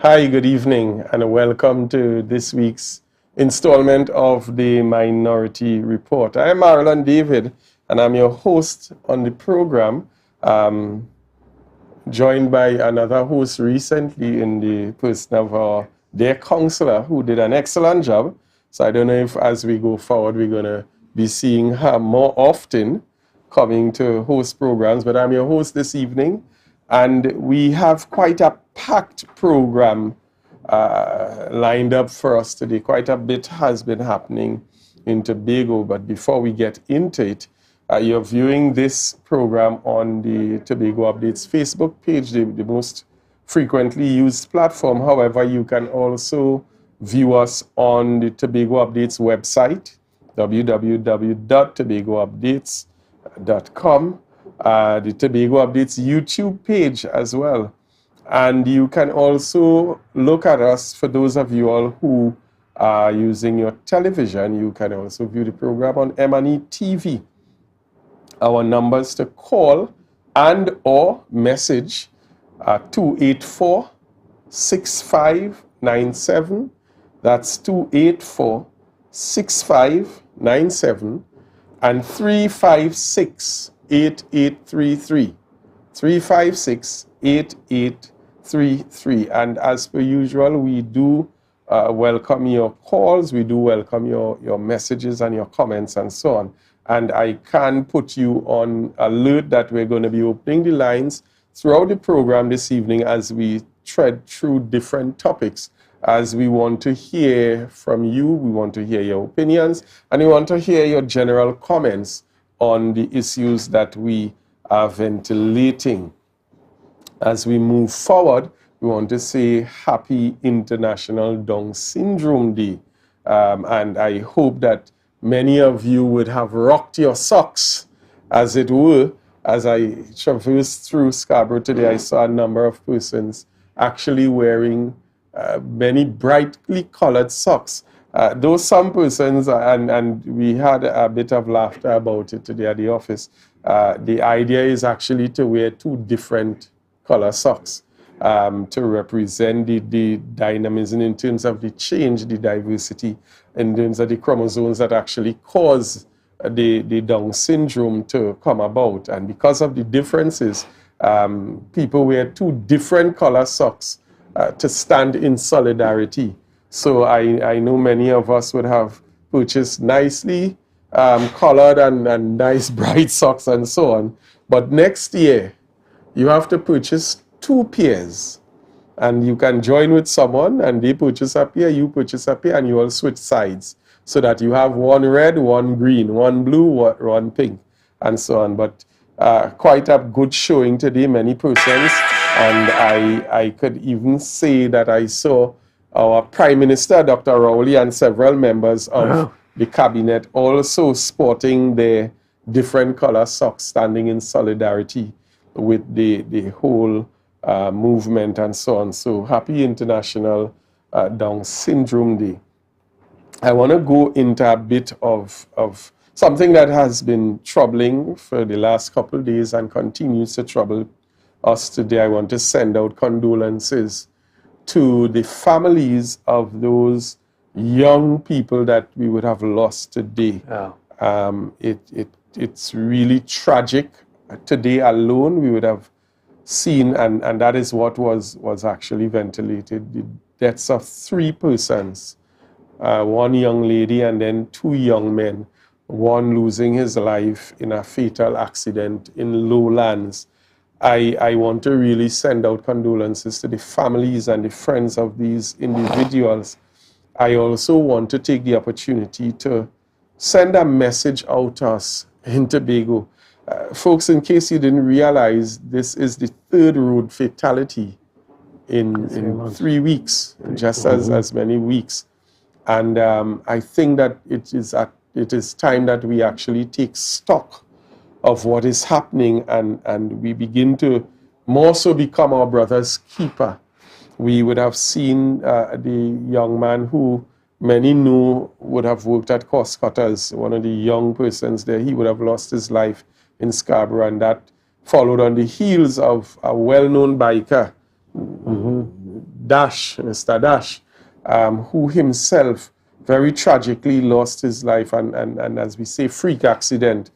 Hi, good evening, and welcome to this week's installment of the Minority Report. I am Marlon David, and I'm your host on the program, joined by another host recently in the person of their counselor, who did an excellent job. So I don't know if as we go forward, we're going to be seeing her more often coming to host programs, but I'm your host this evening, and we have quite a packed program lined up for us today. Quite a bit has been happening in Tobago, but before we get into it, you're viewing this program on the Tobago Updates Facebook page, the most frequently used platform. However, you can also view us on the Tobago Updates website, www.tobagoupdates.com, the Tobago Updates YouTube page as well. And you can also look at us, for those of you all who are using your television, you can also view the program on M&E TV. Our numbers to call and or message are 284-6597. That's 284-6597 and 356-8833. 356-8833. And as per usual, we do welcome your calls, we do welcome your messages and your comments and so on. And I can put you on alert that we're going to be opening the lines throughout the program this evening as we tread through different topics, as we want to hear from you, we want to hear your opinions, and we want to hear your general comments on the issues that we are ventilating. As we move forward, we want to say Happy International Down Syndrome Day. And I hope that many of you would have rocked your socks, as it were. As I traversed through Scarborough today, I saw a number of persons actually wearing many brightly colored socks. Though some persons, and we had a bit of laughter about it today at the office, the idea is actually to wear two different color socks to represent the dynamism in terms of the change, the diversity, in terms of the chromosomes that actually cause the Down syndrome to come about. And because of the differences, people wear two different color socks to stand in solidarity. So I know many of us would have purchased nicely colored and nice bright socks and so on. But next year, you have to purchase two pairs, and you can join with someone and they purchase a pair, you purchase a pair, and you all switch sides so that you have one red, one green, one blue, one pink, and so on. But quite a good showing today, many persons, and I could even say that I saw our Prime Minister, Dr. Rowley, and several members of the cabinet also sporting their different color socks, standing in solidarity with the whole movement and so on. So happy International Down Syndrome Day. I want to go into a bit of something that has been troubling for the last couple of days and continues to trouble us today. I want to send out condolences to the families of those young people that we would have lost today. It's really tragic. Today alone, we would have seen, and that is what was actually ventilated, the deaths of 3 persons, one young lady and then 2 young men, one losing his life in a fatal accident in Lowlands. I want to really send out condolences to the families and the friends of these individuals. I also want to take the opportunity to send a message out to us in Tobago. Folks, in case you didn't realize, this is the 3rd road fatality in 3 weeks, just as many weeks. And I think that it is time that we actually take stock of what is happening and we begin to more so become our brother's keeper. We would have seen the young man who many knew would have worked at Cost Cutters, one of the young persons there. He would have lost his life in Scarborough, and that followed on the heels of a well-known biker Dash, Mr. Dash, who himself very tragically lost his life, and as we say, freak accident.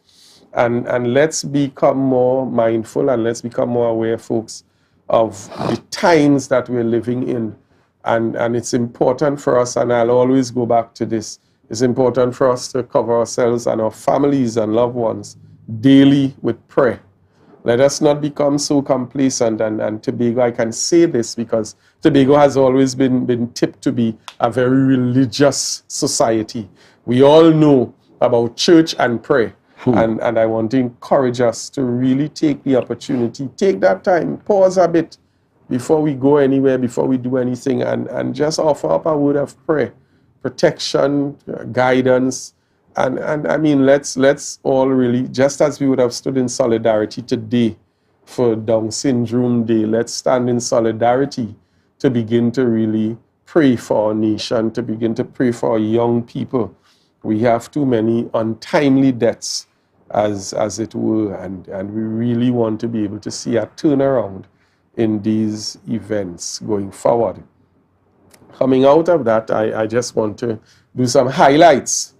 And let's become more mindful, and let's become more aware, folks, of the times that we're living in. And it's important for us, and I'll always go back to this, it's important for us to cover ourselves and our families and loved ones daily with prayer. Let us not become so complacent, and Tobago, I can say this because Tobago has always been tipped to be a very religious society. We all know about church and prayer, and I want to encourage us to really take the opportunity, take that time, pause a bit before we go anywhere, before we do anything, and just offer up a word of prayer, protection, guidance. And I mean, let's all really, just as we would have stood in solidarity today for Down Syndrome Day, let's stand in solidarity to begin to really pray for our nation, to begin to pray for our young people. We have too many untimely deaths, as it were, and we really want to be able to see a turnaround in these events going forward. Coming out of that, I just want to do some highlights.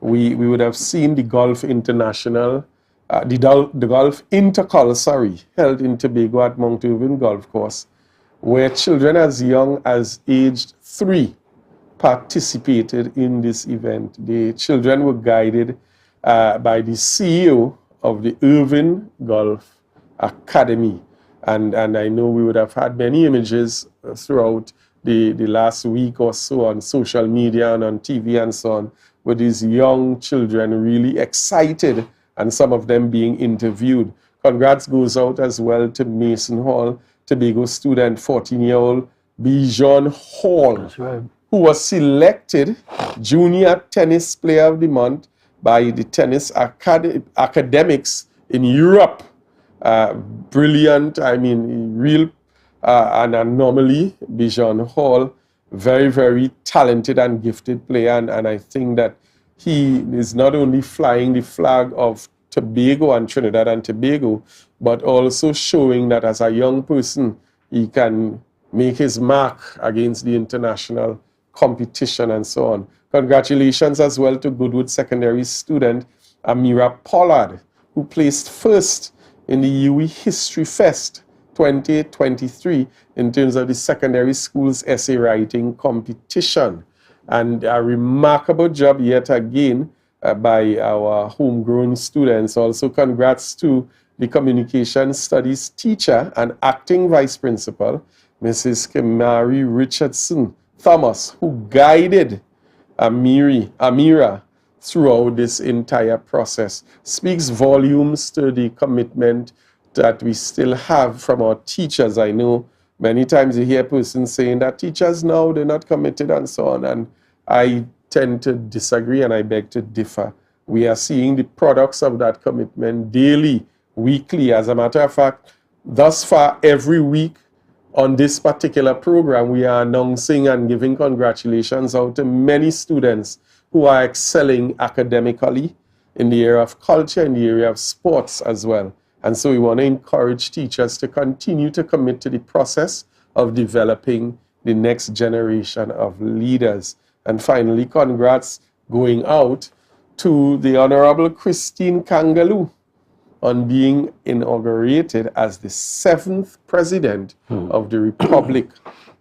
We would have seen the Gulf International, the Gulf Intercol, held in Tobago at Mount Irving Golf Course, where children as young as aged 3 participated in this event. The children were guided by the CEO of the Irving Golf Academy. And I know we would have had many images throughout the last week or so on social media and on TV and so on, with these young children really excited and some of them being interviewed. Congrats goes out as well to Mason Hall, Tobago student, 14-year-old Bijan Hall, right, who was selected Junior Tennis Player of the Month by the Tennis Academics in Europe. Brilliant, I mean, real an anomaly. Bijan Hall, very, very talented and gifted player, and I think that he is not only flying the flag of Tobago and Trinidad and Tobago, but also showing that as a young person, he can make his mark against the international competition and so on. Congratulations as well to Goodwood Secondary student Amira Pollard, who placed first in the UE History Fest 2023 in terms of the secondary school's essay writing competition. And a remarkable job yet again by our homegrown students. Also, congrats to the communication studies teacher and acting vice principal, Mrs. Kimari Richardson Thomas, who guided Amira throughout this entire process. Speaks volumes to the commitment that we still have from our teachers. I know many times you hear persons saying that teachers now, they're not committed and so on, and I tend to disagree and I beg to differ. We are seeing the products of that commitment daily, weekly. As a matter of fact, thus far every week on this particular program, we are announcing and giving congratulations out to many students who are excelling academically in the area of culture, in the area of sports as well. And so we want to encourage teachers to continue to commit to the process of developing the next generation of leaders. And finally, congrats going out to the Honorable Christine Kangaloo on being inaugurated as the 7th President of the Republic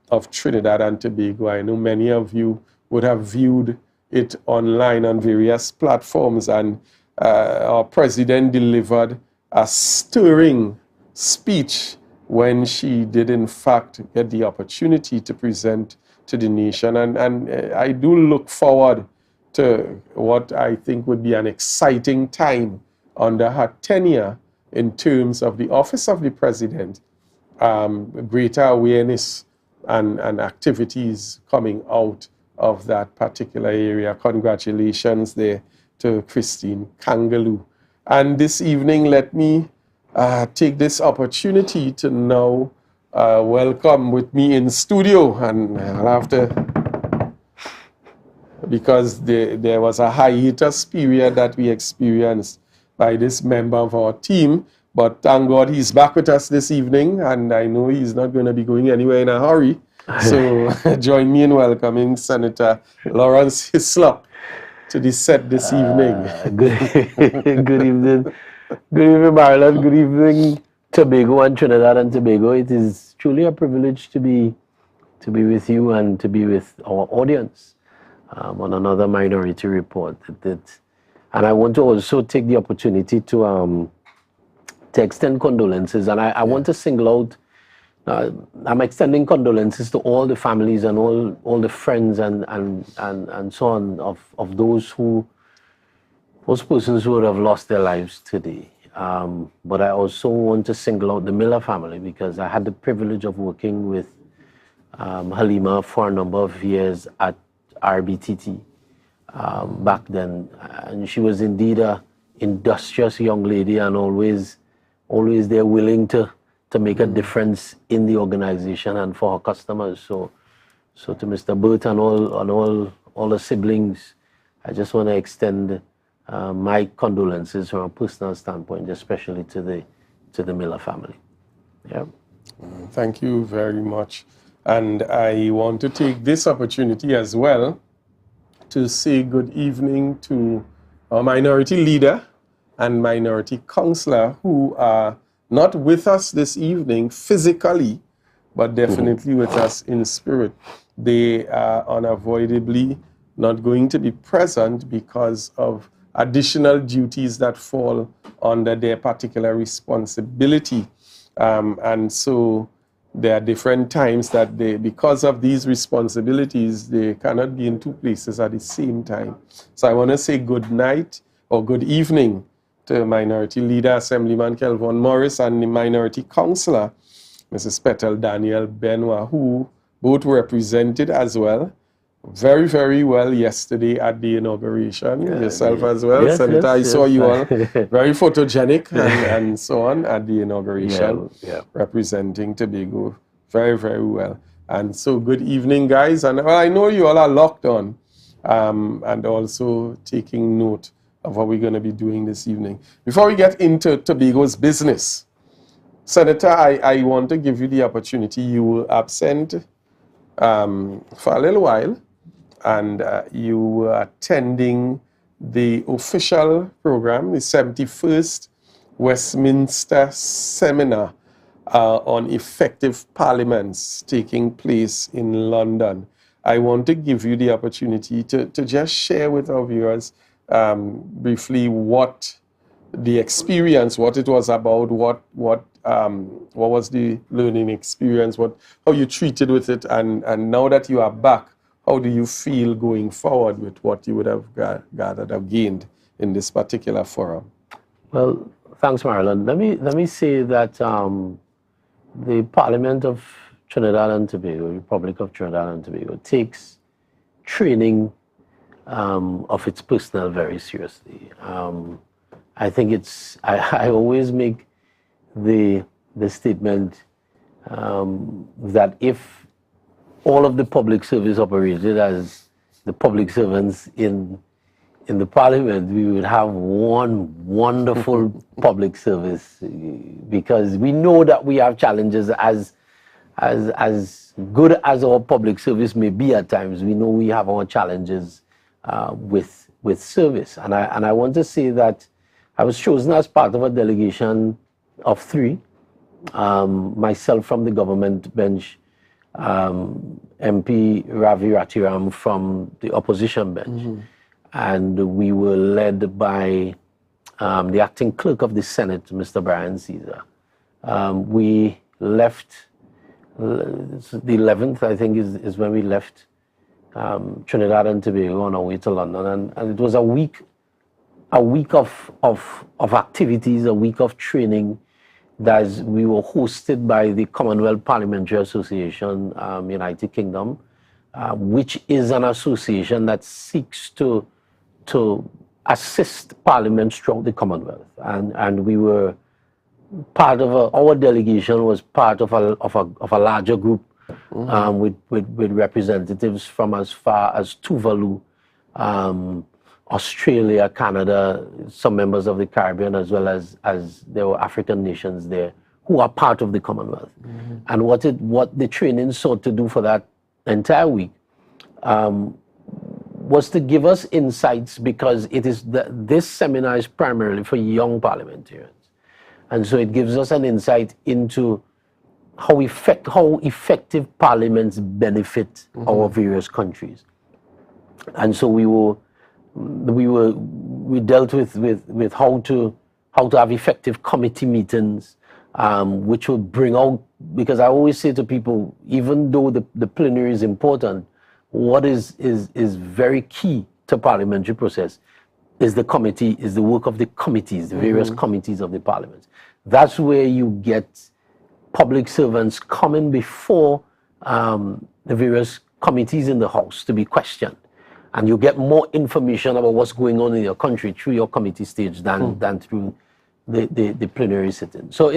of Trinidad and Tobago. I know many of you would have viewed it online on various platforms, and our President delivered a stirring speech when she did in fact get the opportunity to present to the nation. And I do look forward to what I think would be an exciting time under her tenure in terms of the office of the President, greater awareness and activities coming out of that particular area. Congratulations there to Christine Kangaloo. And this evening, let me take this opportunity to now welcome with me in studio, and I'll have to, because there was a hiatus period that we experienced by this member of our team, but thank God he's back with us this evening, and I know he's not going to be going anywhere in a hurry. So join me in welcoming Senator Lawrence Hislop to the set this evening. Good evening. Good evening, Maryland. Good evening, Tobago and Trinidad and Tobago. It is truly a privilege to be with you and to be with our audience on another Minority Report. And I want to also take the opportunity to extend condolences. And I want to single out. I'm extending condolences to all the families and all the friends and so on of those persons who would have lost their lives today. But I also want to single out the Miller family because I had the privilege of working with Halima for a number of years at RBTT back then. And she was indeed a industrious young lady and always there willing to make a difference in the organization and for her customers. So to Mr. Burt and all the siblings, I just want to extend my condolences from a personal standpoint, especially to the Miller family. Yeah. Thank you very much. And I want to take this opportunity as well to say good evening to our minority leader and minority councillor who are not with us this evening physically, but definitely with us in spirit. They are unavoidably not going to be present because of additional duties that fall under their particular responsibility. And so there are different times that because of these responsibilities, they cannot be in two places at the same time. So I want to say good night or good evening to Minority Leader Assemblyman Kelvon Morris and the Minority Councillor, Mrs. Petal Daniel Benoit, who both represented as well very, very well yesterday at the inauguration. Yourself as well, yes, Senator. I saw you all very photogenic and so on at the inauguration, representing Tobago very, very well. And so good evening, guys. And I know you all are locked on and also taking note of what we're going to be doing this evening. Before we get into Tobago's business, Senator, I want to give you the opportunity. You were absent for a little while, and you were attending the official program, the 71st Westminster Seminar on Effective Parliaments taking place in London. I want to give you the opportunity to just share with our viewers briefly what the experience, what it was about, what was the learning experience, how you treated with it, and now that you are back, how do you feel going forward with what you would have gathered or gained in this particular forum? Well, thanks, Marlon. Let me say that the Parliament of Trinidad and Tobago, Republic of Trinidad and Tobago, takes training of its personnel very seriously. I think I always make the statement that if all of the public service operated as the public servants in the Parliament, we would have one wonderful public service, because we know that we have challenges as good as our public service may be at times. We know we have our challenges with service, and I want to say that I was chosen as part of a delegation of 3, myself from the government bench, MP Ravi Ratiram from the opposition bench, and we were led by the acting clerk of the Senate, Mr. Brian Caesar. We left, the 11th, I think, is when we left Trinidad and Tobago on our way to London, and it was a week of activities, a week of training, that we were hosted by the Commonwealth Parliamentary Association, United Kingdom, which is an association that seeks to assist parliaments throughout the Commonwealth. And we were part of our delegation was part of a larger group with representatives from as far as Tuvalu, Australia, Canada, some members of the Caribbean, as well as there were African nations there who are part of the Commonwealth. And what the training sought to do for that entire week was to give us insights, because this seminar is primarily for young parliamentarians. And so it gives us an insight into how effective parliaments benefit our various countries. And so we dealt with how to have effective committee meetings, which will bring out, because I always say to people, even though the plenary is important, what is very key to parliamentary process is the work of the committees, the various committees of the parliament. That's where you get public servants coming before the various committees in the House to be questioned. And you get more information about what's going on in your country through your committee stage than through the plenary sitting. So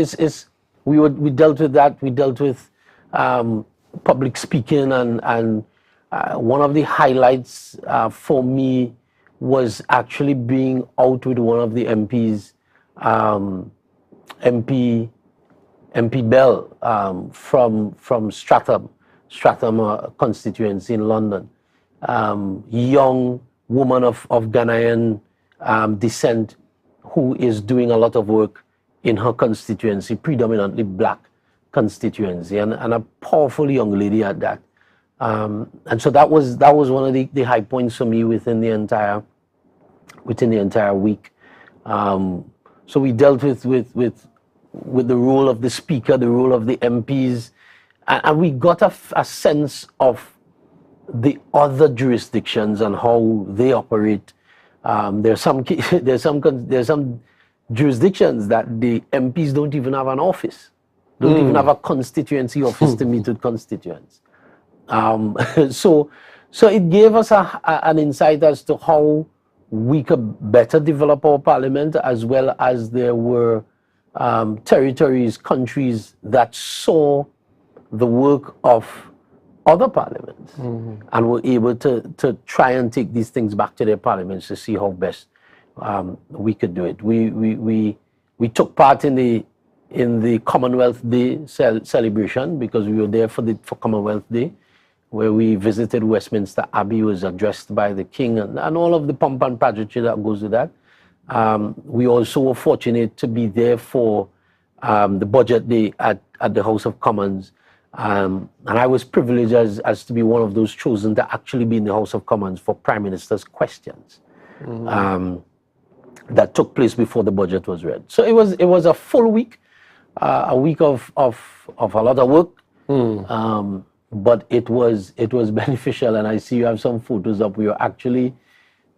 we dealt with that. We dealt with public speaking, and one of the highlights for me was actually being out with one of the MPs, MP Bell, from Stratham constituency in London. Young woman of Ghanaian descent, who is doing a lot of work in her constituency, predominantly black constituency, and a powerful young lady at that. And so that was one of the high points for me within the entire week. So we dealt with the role of the speaker, the role of the MPs, and we got a sense of the other jurisdictions and how they operate. There's some jurisdictions that the MPs don't even have an office, don't even have a constituency office to meet with constituents. So it gave us an insight as to how we could better develop our parliament, as well as there were territories, countries that saw the work of other parliaments and were able to try and take these things back to their parliaments to see how best we could do it. We took part in the Commonwealth Day celebration, because we were there for Commonwealth Day, where we visited Westminster Abbey, was addressed by the King, and all of the pomp and pageantry that goes with that. We also were fortunate to be there for the Budget Day at the House of Commons. And I was privileged as to be one of those chosen to actually be in the House of Commons for Prime Minister's questions that took place before the budget was read. So it was a full week, a week of a lot of work, but it was beneficial. And I see you have some photos up. We were actually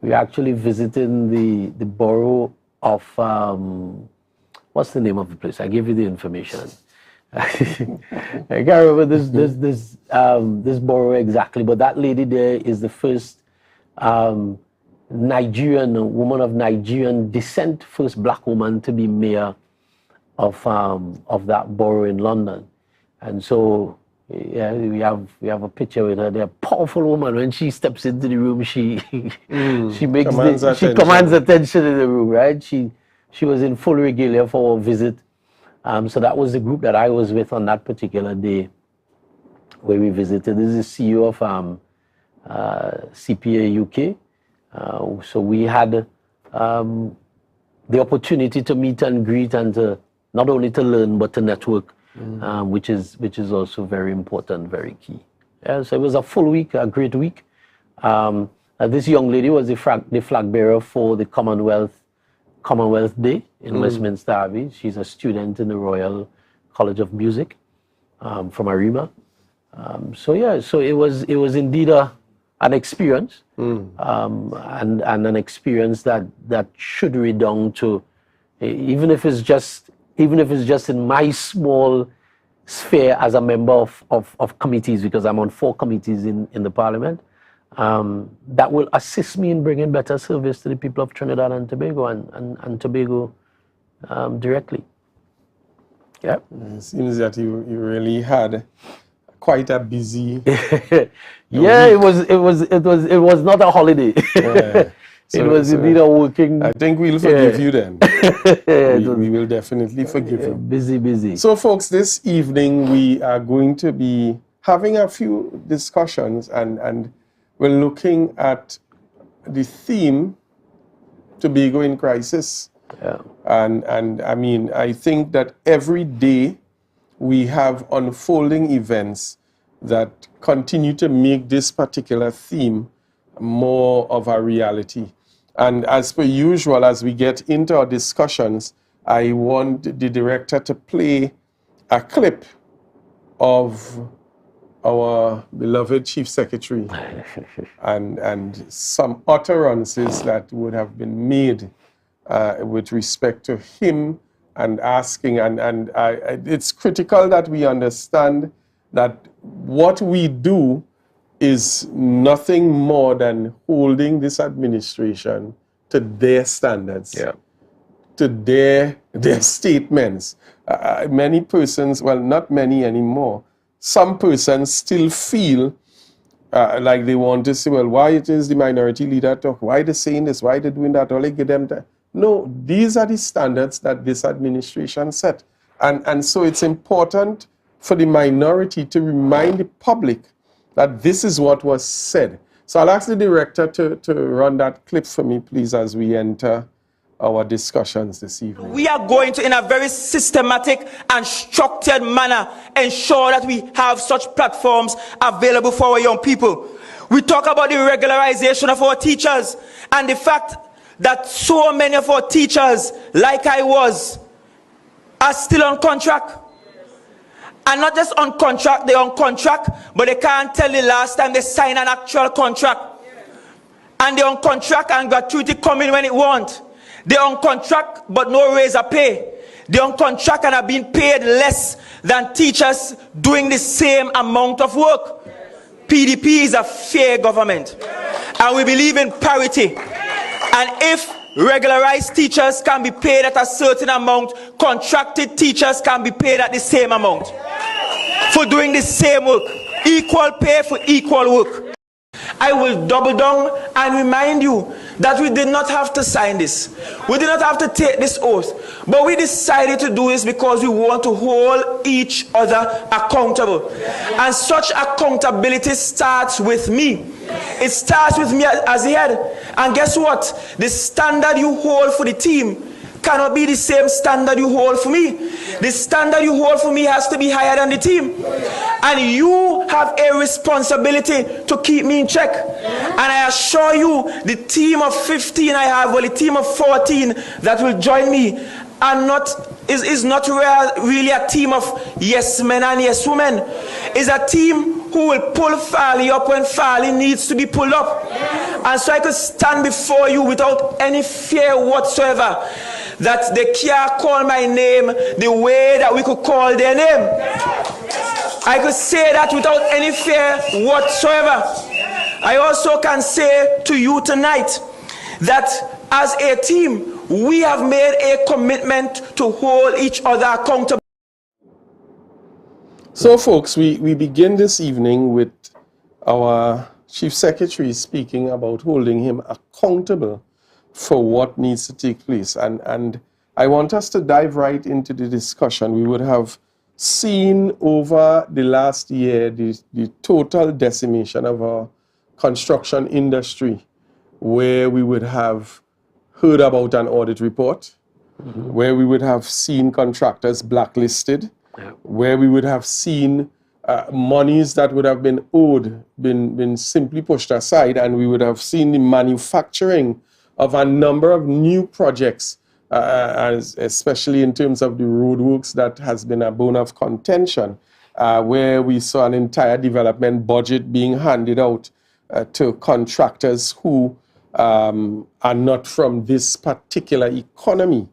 visiting the borough of what's the name of the place? I gave you the information. I can't remember this borough exactly, but that lady there is the first Nigerian woman of Nigerian descent, first black woman to be mayor of that borough in London. And so yeah, we have a picture with her. They're a powerful woman. When she steps into the room, she commands attention in the room, right? She was in full regalia for our visit. So that was the group that I was with on that particular day where we visited. This is the CEO of CPA UK. So we had the opportunity to meet and greet, and to not only to learn but to network, which is also very important, very key. Yeah, so it was a full week, a great week. This young lady was the flag bearer for the Commonwealth Day in Westminster Abbey. She's a student in the Royal College of Music from Arima. So it was indeed an experience, and an experience that should redound to, even if it's just in my small sphere as a member of committees, because I'm on 4 committees in the Parliament. That will assist me in bringing better service to the people of Trinidad and Tobago and Tobago directly. Yeah. It seems that you really had quite a busy yeah, week. It was not a holiday. Yeah. It was indeed a working... I think we'll forgive you then. We will definitely forgive you. Busy. So, folks, this evening we are going to be having a few discussions, and we're looking at the theme, Tobago in Crisis. Yeah. And I mean, I think that every day we have unfolding events that continue to make this particular theme more of a reality. And as per usual, as we get into our discussions, I want the director to play a clip of our beloved Chief Secretary and some utterances that would have been made with respect to him and asking. And it's critical that we understand that what we do is nothing more than holding this administration to their standards, to their statements. Many persons, well, not many anymore, some persons still feel like they want to say, well, why it is the minority leader talk? Why they saying this? Why they doing that? All they give them No, these are the standards that this administration set. And so it's important for the minority to remind the public that this is what was said. So I'll ask the director to run that clip for me, please, as we enter our discussions this evening. We are going to, in a very systematic and structured manner, ensure that we have such platforms available for our young people. We talk about the regularization of our teachers and the fact that so many of our teachers, like I was, are still on contract. And not just on contract, they're on contract, but they can't tell the last time they signed an actual contract. And they're on contract and gratuity coming when it won't. They're on contract, but no raise of pay. They're on contract and are being paid less than teachers doing the same amount of work. PDP is a fair government. And we believe in parity. And if regularized teachers can be paid at a certain amount, contracted teachers can be paid at the same amount for doing the same work. Equal pay for equal work. I will double down and remind you that we did not have to sign this. We did not have to take this oath. But we decided to do this because we want to hold each other accountable. And such accountability starts with me. It starts with me as the head. And guess what? The standard you hold for the team cannot be the same standard you hold for me. The standard you hold for me has to be higher than the team. And you have a responsibility to keep me in check. And I assure you, the team of 15 I have, or the team of 14 that will join me, is not really a team of yes men and yes women. It's a team who will pull Farley up when Farley needs to be pulled up. And so I could stand before you without any fear whatsoever that they can't call my name the way that we could call their name. I could say that without any fear whatsoever. I also can say to you tonight that as a team, we have made a commitment to hold each other accountable. So, folks, we begin this evening with our Chief Secretary speaking about holding him accountable for what needs to take place. And I want us to dive right into the discussion. We would have seen over the last year the total decimation of our construction industry, where we would have heard about an audit report, where we would have seen contractors blacklisted, where we would have seen monies that would have been owed been simply pushed aside, and we would have seen the manufacturing of a number of new projects, especially in terms of the roadworks that has been a bone of contention, where we saw an entire development budget being handed out to contractors who are not from this particular economy.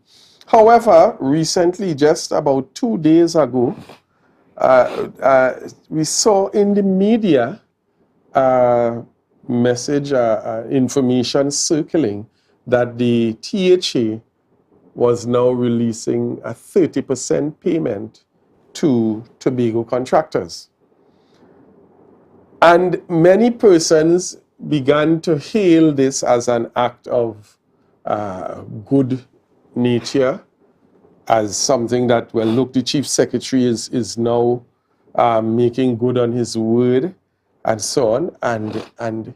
However, recently, just about 2 days ago, we saw in the media information circling that the THA was now releasing a 30% payment to Tobago contractors. And many persons began to hail this as an act of good nature, as something that, well, look, the Chief Secretary is now making good on his word, and so on. And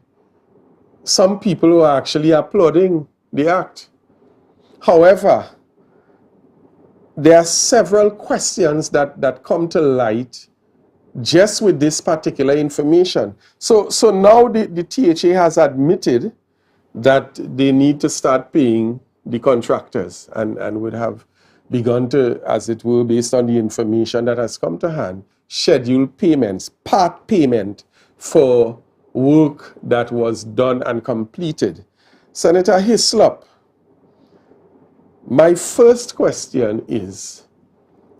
some people were actually applauding the act. However, there are several questions that come to light just with this particular information. So now the THA has admitted that they need to start paying the contractors, and would have begun to, as it were, based on the information that has come to hand, schedule payments, part payment for work that was done and completed. Senator Hislop, my first question is,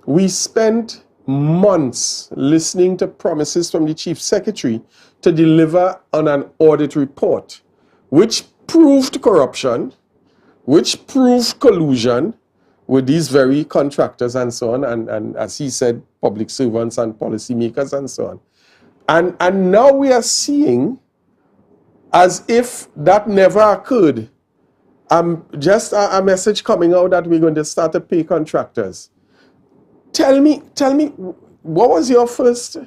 we spent months listening to promises from the Chief Secretary to deliver on an audit report, which proved corruption, which proved collusion with these very contractors and so on, and as he said, public servants and policymakers and so on. And now we are seeing as if that never occurred. Just a message coming out that we're going to start to pay contractors. Tell me, what was your first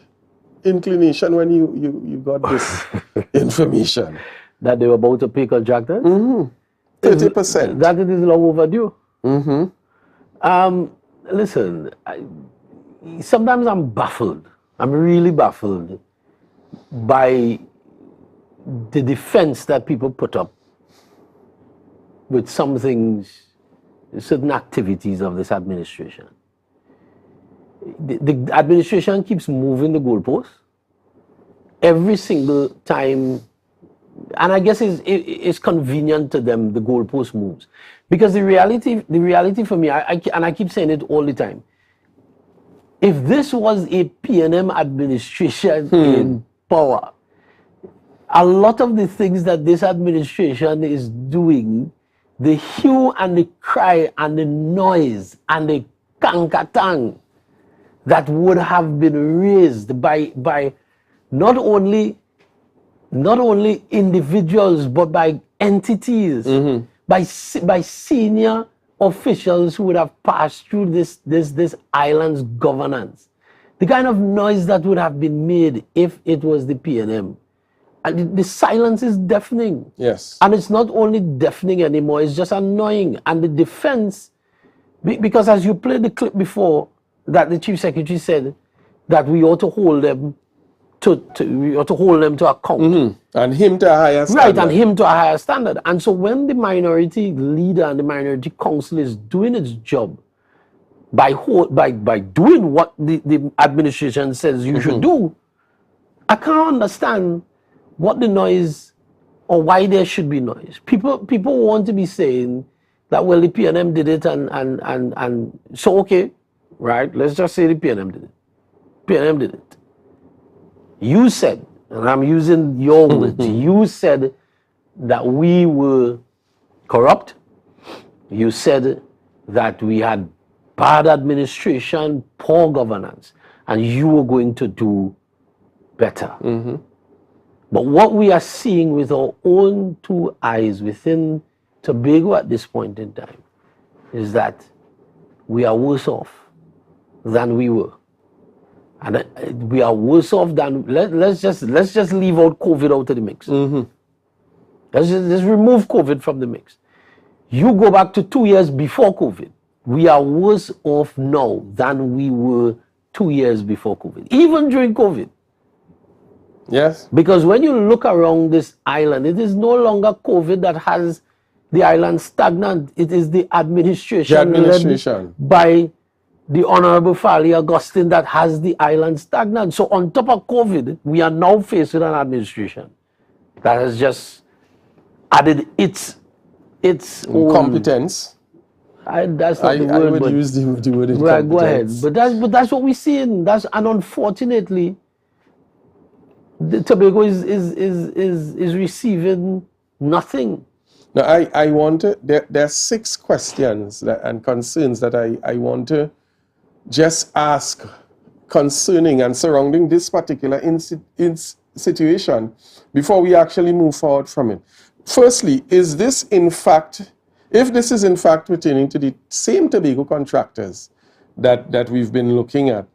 inclination when you got this information? That they were about to pay contractors? 30%. That it is long overdue. Mm-hmm. Listen, sometimes I'm baffled. I'm really baffled by the defense that people put up with some things, certain activities of this administration. The administration keeps moving the goalposts every single time, and I guess it's convenient to them, the goalpost moves. Because the reality for me, and I keep saying it all the time, if this was a PNM administration in power, a lot of the things that this administration is doing, the hue and the cry and the noise and the kankatang that would have been raised by not only individuals but by entities, by senior officials who would have passed through this island's governance, the kind of noise that would have been made if it was the PNM. And the silence is deafening. Yes. And it's not only deafening anymore, it's just annoying. And the defense, because as you played the clip before, that the Chief Secretary said that we ought to hold them to account. And him to a higher standard. Right, and him to a higher standard. And so when the minority leader and the minority council is doing its job by doing what the administration says you should do, I can't understand what the noise, or why there should be noise. People want to be saying that, well, the PNM did it, and so, okay, right, let's just say the PNM did it. PNM did it. You said, and I'm using your words, you said that we were corrupt. You said that we had bad administration, poor governance, and you were going to do better. But what we are seeing with our own two eyes within Tobago at this point in time is that we are worse off than we were. And we are worse off than, let's just leave out COVID out of the mix. Let's remove COVID from the mix. You go back to 2 years before COVID, we are worse off now than we were 2 years before COVID, even during COVID. Yes. Because when you look around this island, it is no longer COVID that has the island stagnant. It is the administration led by the Honorable Fali Augustine that has the island stagnant. So on top of COVID, we are now faced with an administration that has just added its own competence. That's not the word. I would use the word incompetence. Right, go ahead. But that's what we're seeing. And unfortunately, the Tobago is receiving nothing. Now, I want to, there are 6 questions and concerns that I want to just ask concerning and surrounding this particular situation before we actually move forward from it. Firstly, is this in fact, if this is in fact pertaining to the same Tobago contractors that we've been looking at,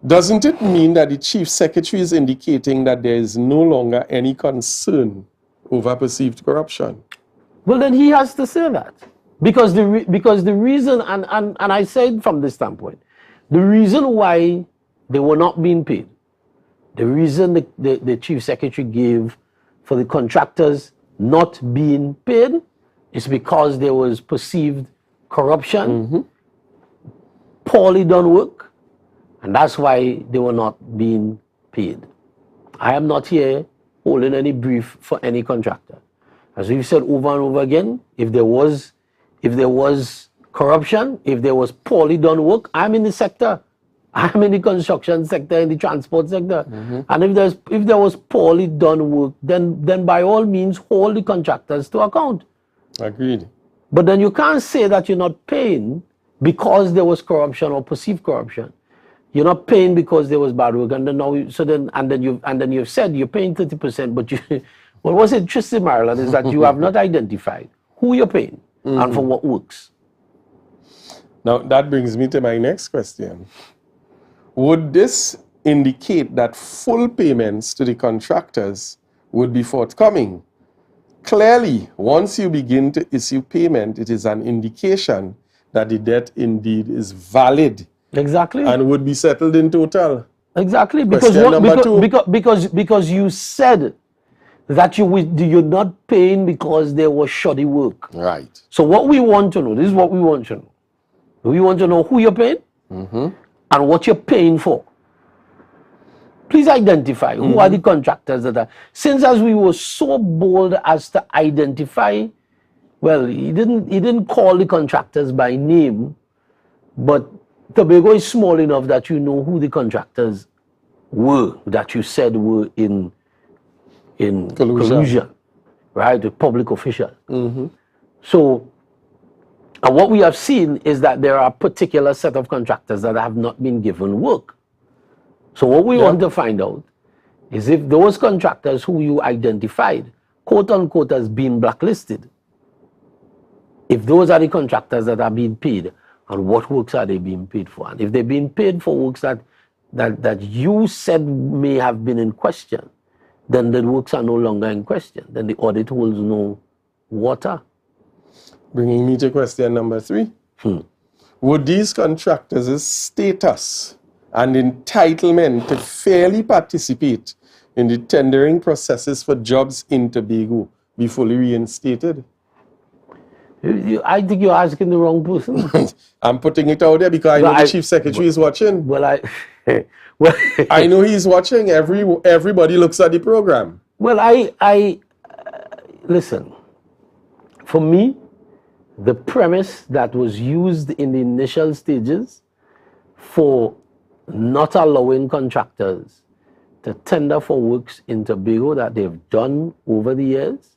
doesn't it mean that the Chief Secretary is indicating that there is no longer any concern over perceived corruption? Well, then he has to say that. Because the reason, and I said from this standpoint, the reason why they were not being paid, the reason the Chief Secretary gave for the contractors not being paid is because there was perceived corruption, poorly done work, and that's why they were not being paid. I am not here holding any brief for any contractor. As we've said over and over again, if there was corruption, if there was poorly done work, I'm in the sector. I'm in the construction sector, in the transport sector. And if there was poorly done work, then by all means hold the contractors to account. Agreed. But then you can't say that you're not paying because there was corruption or perceived corruption. You're not paying because there was bad work, and then you've said you're paying 30%, but what was interesting, Marilyn, is that you have not identified who you're paying and for what works. Now that brings me to my next question. Would this indicate that full payments to the contractors would be forthcoming? Clearly, once you begin to issue payment, it is an indication that the debt indeed is valid. Exactly. And would be settled in total. Exactly. Because you said that you're not paying because there was shoddy work. Right. So what we want to know, this is what we want to know. We want to know who you're paying and what you're paying for. Please identify who are the contractors that are. Since as we were so bold as to identify, well, he didn't call the contractors by name, but Tobago is small enough that you know who the contractors were that you said were in collusion, right? The public official. So, and what we have seen is that there are a particular set of contractors that have not been given work. So what we want to find out is if those contractors who you identified, quote unquote, as being blacklisted, if those are the contractors that are being paid, and what works are they being paid for? And if they're being paid for works that you said may have been in question, then the works are no longer in question. Then the audit holds no water. Bringing me to question number 3. Would these contractors' status and entitlement to fairly participate in the tendering processes for jobs in Tobago be fully reinstated? I think you're asking the wrong person. I'm putting it out there because I know the Chief Secretary is watching. I know he's watching. Everybody looks at the program. Well, listen. For me, the premise that was used in the initial stages for not allowing contractors to tender for works in Tobago that they've done over the years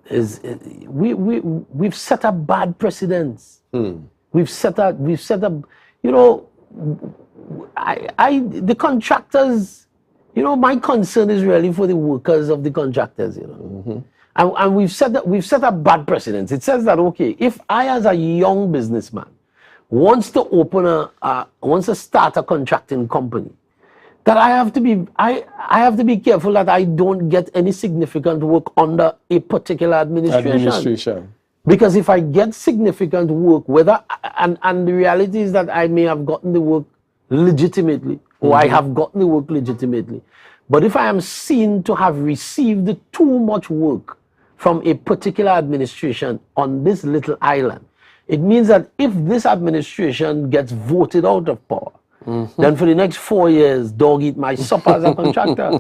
is we've set up bad precedents. We've set up, you know, the contractors, you know, my concern is really for the workers of the contractors, you know. And we've set up bad precedents. It says that, okay, if I as a young businessman wants to start a contracting company, that I have to be careful that I don't get any significant work under a particular administration. Because if I get significant work, and the reality is that I may have gotten the work legitimately, or I have gotten the work legitimately, but if I am seen to have received too much work from a particular administration on this little island, it means that if this administration gets voted out of power, then for the next 4 years, dog eat my supper as a contractor.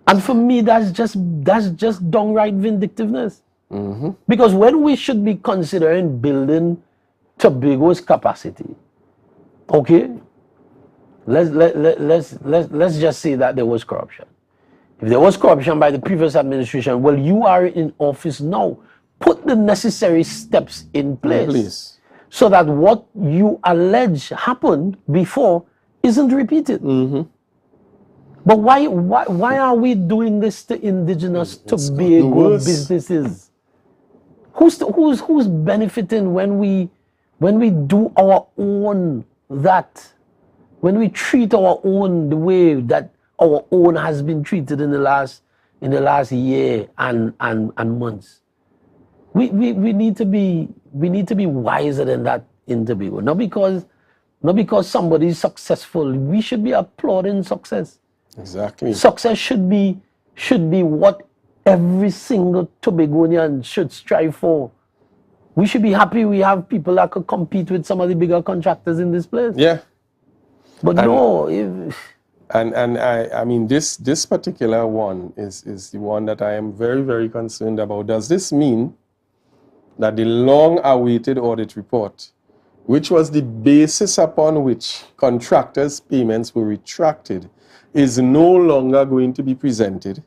And for me, that's just downright vindictiveness. Because when we should be considering building Tobago's capacity, okay, let's just say that there was corruption. If there was corruption by the previous administration, well, you are in office now. Put the necessary steps in place. So that what you allege happened before isn't repeated. But why are we doing this to indigenous It's gotten Tobago worse. businesses? Who's benefiting when we do our own that? When we treat our own the way that our own has been treated in the last year and months. We need to be wiser than that in Tobago. Not because somebody is successful. We should be applauding success. Exactly. Success should be what every single Tobagonian should strive for. We should be happy we have people that could compete with some of the bigger contractors in this place. Yeah. But no, And I mean this particular one is the one that I am very, very concerned about. Does this mean that the long-awaited audit report, which was the basis upon which contractors' payments were retracted, is no longer going to be presented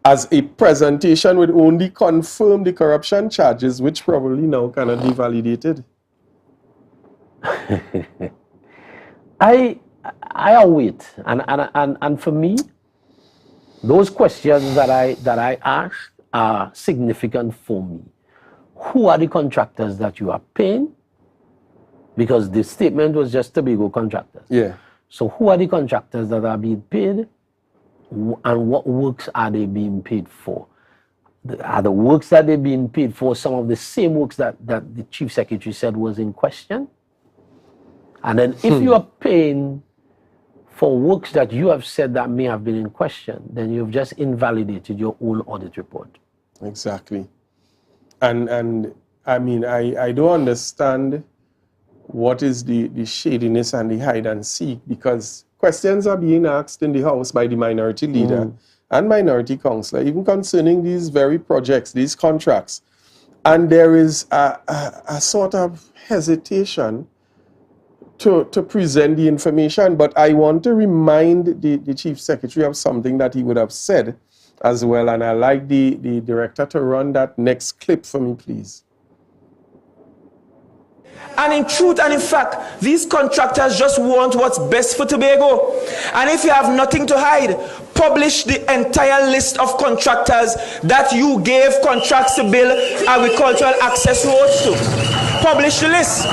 as a presentation would only confirm the corruption charges, which probably now cannot be validated? I await, and for me, those questions that I asked are significant for me. Who are the contractors that you are paying? Because the statement was just Tobago contractors. Yeah. So who are the contractors that are being paid, and what works are they being paid for? Are the works that they're being paid for some of the same works that the Chief Secretary said was in question? And then if you are paying for works that you have said that may have been in question, then you've just invalidated your own audit report. Exactly. And I mean, I don't understand what is the shadiness and the hide and seek, because questions are being asked in the House by the minority leader and minority councillor, even concerning these very projects, these contracts. And there is a sort of hesitation to present the information. But I want to remind the Chief Secretary of something that he would have said as well. And I'd like the director to run that next clip for me, please. And in truth and in fact, these contractors just want what's best for Tobago. And if you have nothing to hide, publish the entire list of contractors that you gave contracts to build agricultural access roads to. Publish the list.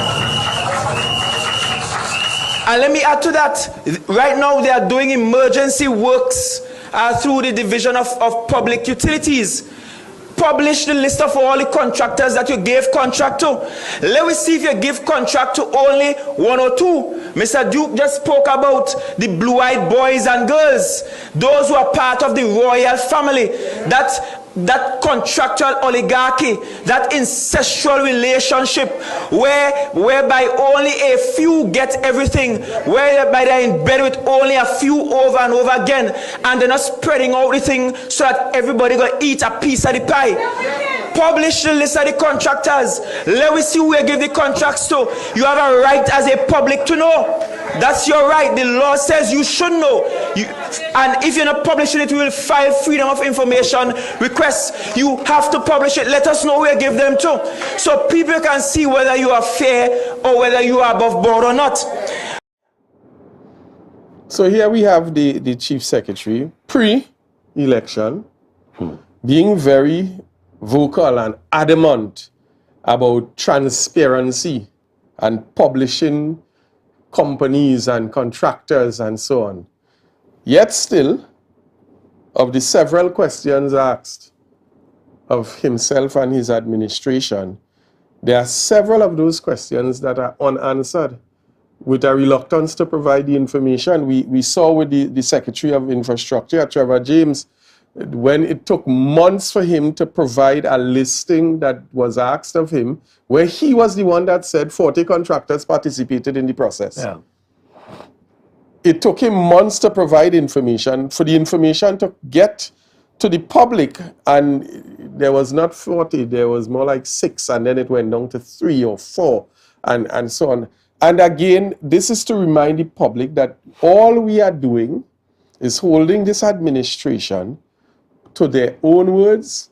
And let me add to that, right now they are doing emergency works through the Division of Public Utilities. Publish the list of all the contractors that you gave contract to. Let me see if you give contract to only one or two. Mr. Duke just spoke about the blue-eyed boys and girls, those who are part of the royal family, that contractual oligarchy, that incestual relationship whereby only a few get everything, whereby they're in bed with only a few over and over again, and they're not spreading out the thing so that everybody gonna eat a piece of the pie. Publish the list of the contractors. Let me see who you give the contracts to. You have a right as a public to know. That's your right. The law says you should know. And if you're not publishing it, we will file freedom of information requests. You have to publish it. Let us know where you give them to, so people can see whether you are fair or whether you are above board or not. So here we have the Chief Secretary, pre-election, being very vocal and adamant about transparency and publishing companies and contractors and so on. Yet still, of the several questions asked of himself and his administration, there are several of those questions that are unanswered, with a reluctance to provide the information. We saw with the Secretary of Infrastructure, Trevor James, when it took months for him to provide a listing that was asked of him, where he was the one that said 40 contractors participated in the process. Yeah. It took him months to provide information, for the information to get to the public, and there was not 40, there was more like 6, and then it went down to 3 or 4, and so on. And again, this is to remind the public that all we are doing is holding this administration to their own words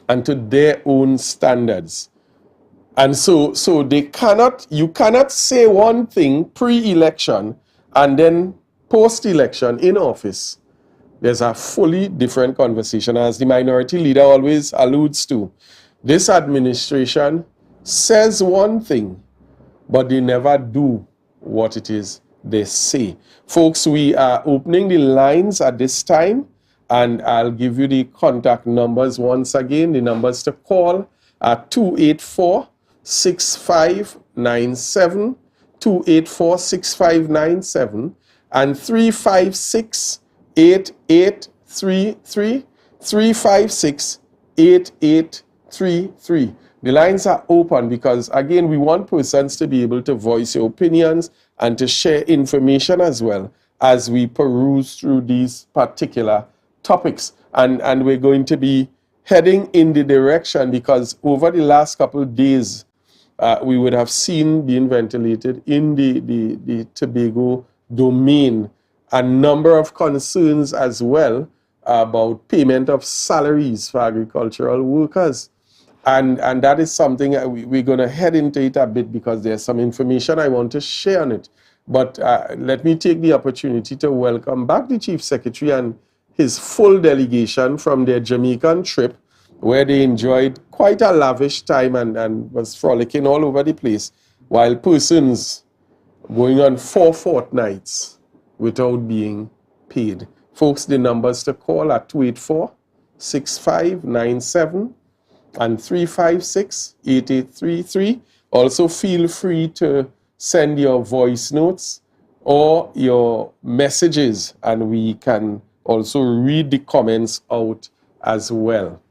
and to their own standards. And so you cannot say one thing pre-election and then post-election in office, there's a fully different conversation. As the minority leader always alludes to, this administration says one thing, but they never do what it is they say. Folks, we are opening the lines at this time, and I'll give you the contact numbers once again. The numbers to call are 284-6597, 284-6597, and 356-8833, 356-8833. The lines are open because, again, we want persons to be able to voice your opinions and to share information as well as we peruse through these particular topics. And we're going to be heading in the direction, because over the last couple of days, we would have seen being ventilated in the Tobago domain a number of concerns as well about payment of salaries for agricultural workers. And that is something we're going to head into it a bit, because there's some information I want to share on it. But let me take the opportunity to welcome back the Chief Secretary and his full delegation from their Jamaican trip, where they enjoyed quite a lavish time and was frolicking all over the place, while persons going on 4 fortnights without being paid. Folks, the numbers to call are 284-6597 and 356-8833. Also, feel free to send your voice notes or your messages, and we can also read the comments out as well.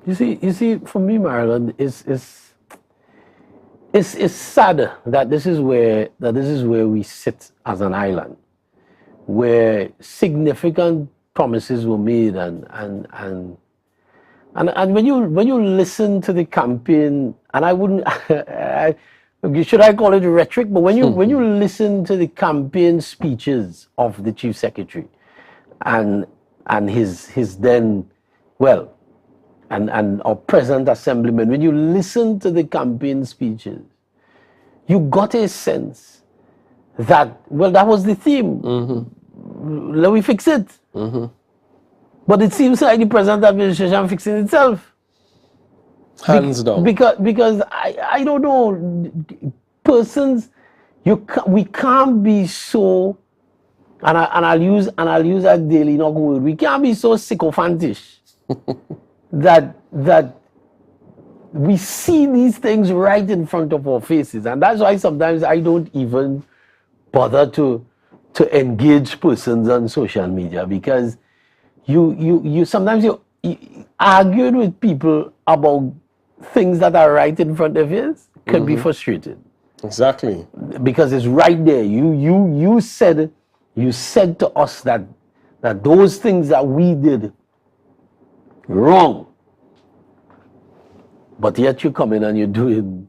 You see, for me, Marilyn, it's sad that this is where we sit as an island, where significant promises were made, and when you listen to the campaign, and I wouldn't, should I call it rhetoric? But when you listen to the campaign speeches of the Chief Secretary, and his then, well, and our present assemblyman, when you listen to the campaign speeches, you got a sense that, well, that was the theme. Let me fix it. But it seems like the present administration fixing itself. Hands down. Because I don't know, persons, we can't be so, and I'll use a daily knock word, we can't be so sycophantish that we see these things right in front of our faces. And that's why sometimes I don't even bother to engage persons on social media, because you sometimes you arguing with people about things that are right in front of you can be frustrating. Exactly. Because it's right there. You said to us that those things that we did wrong, but yet you come in and you're doing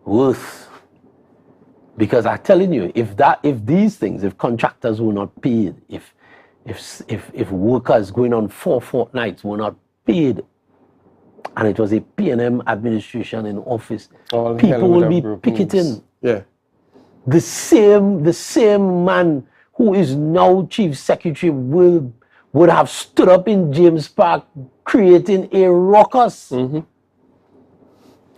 worse. Because I'm telling you, if these things, if contractors were not paid, if workers going on 4 fortnights were not paid, and it was a PNM administration in office, people will be picketing. Yeah. The same man who is now Chief Secretary would have stood up in James Park creating a ruckus. The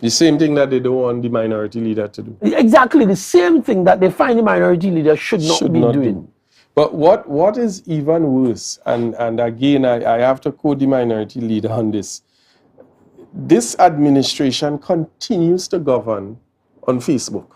same thing that they don't want the minority leader to do. Exactly, the same thing that they find the minority leader should not be doing. But what is even worse, and again, I have to quote the minority leader on this. This administration continues to govern on Facebook.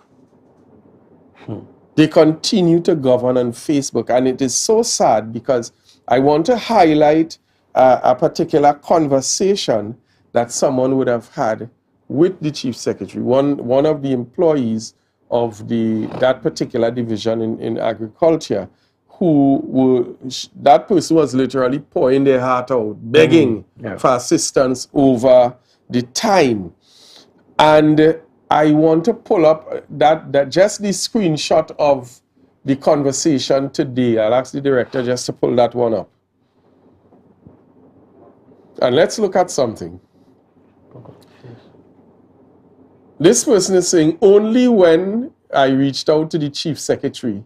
They continue to govern on Facebook, and it is so sad, because I want to highlight a particular conversation that someone would have had with the Chief Secretary, one of the employees of that particular division in agriculture, that person was literally pouring their heart out, begging for assistance over the time. And I want to pull up that just the screenshot of the conversation today. I'll ask the director just to pull that one up. And let's look at something. This person is saying, only when I reached out to the Chief Secretary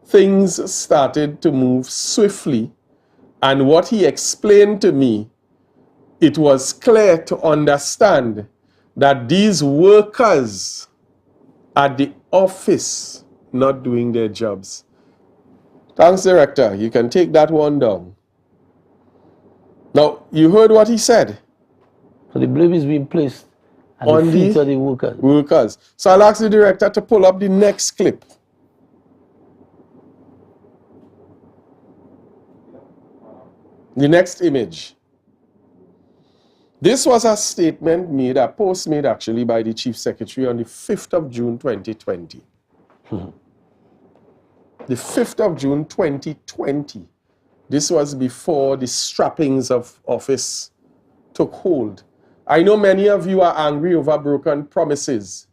things started to move swiftly. And what he explained to me, it was clear to understand that these workers at the office not doing their jobs. Thanks, Director. You can take that one down. Now, you heard what he said. So the blame is being placed at the feet of the workers. So I'll ask the Director to pull up the next clip. The next image. This was a statement made, a post made actually by the Chief Secretary on the 5th of June 2020. The 5th of June 2020. This was before the strappings of office took hold. I know many of you are angry over broken promises.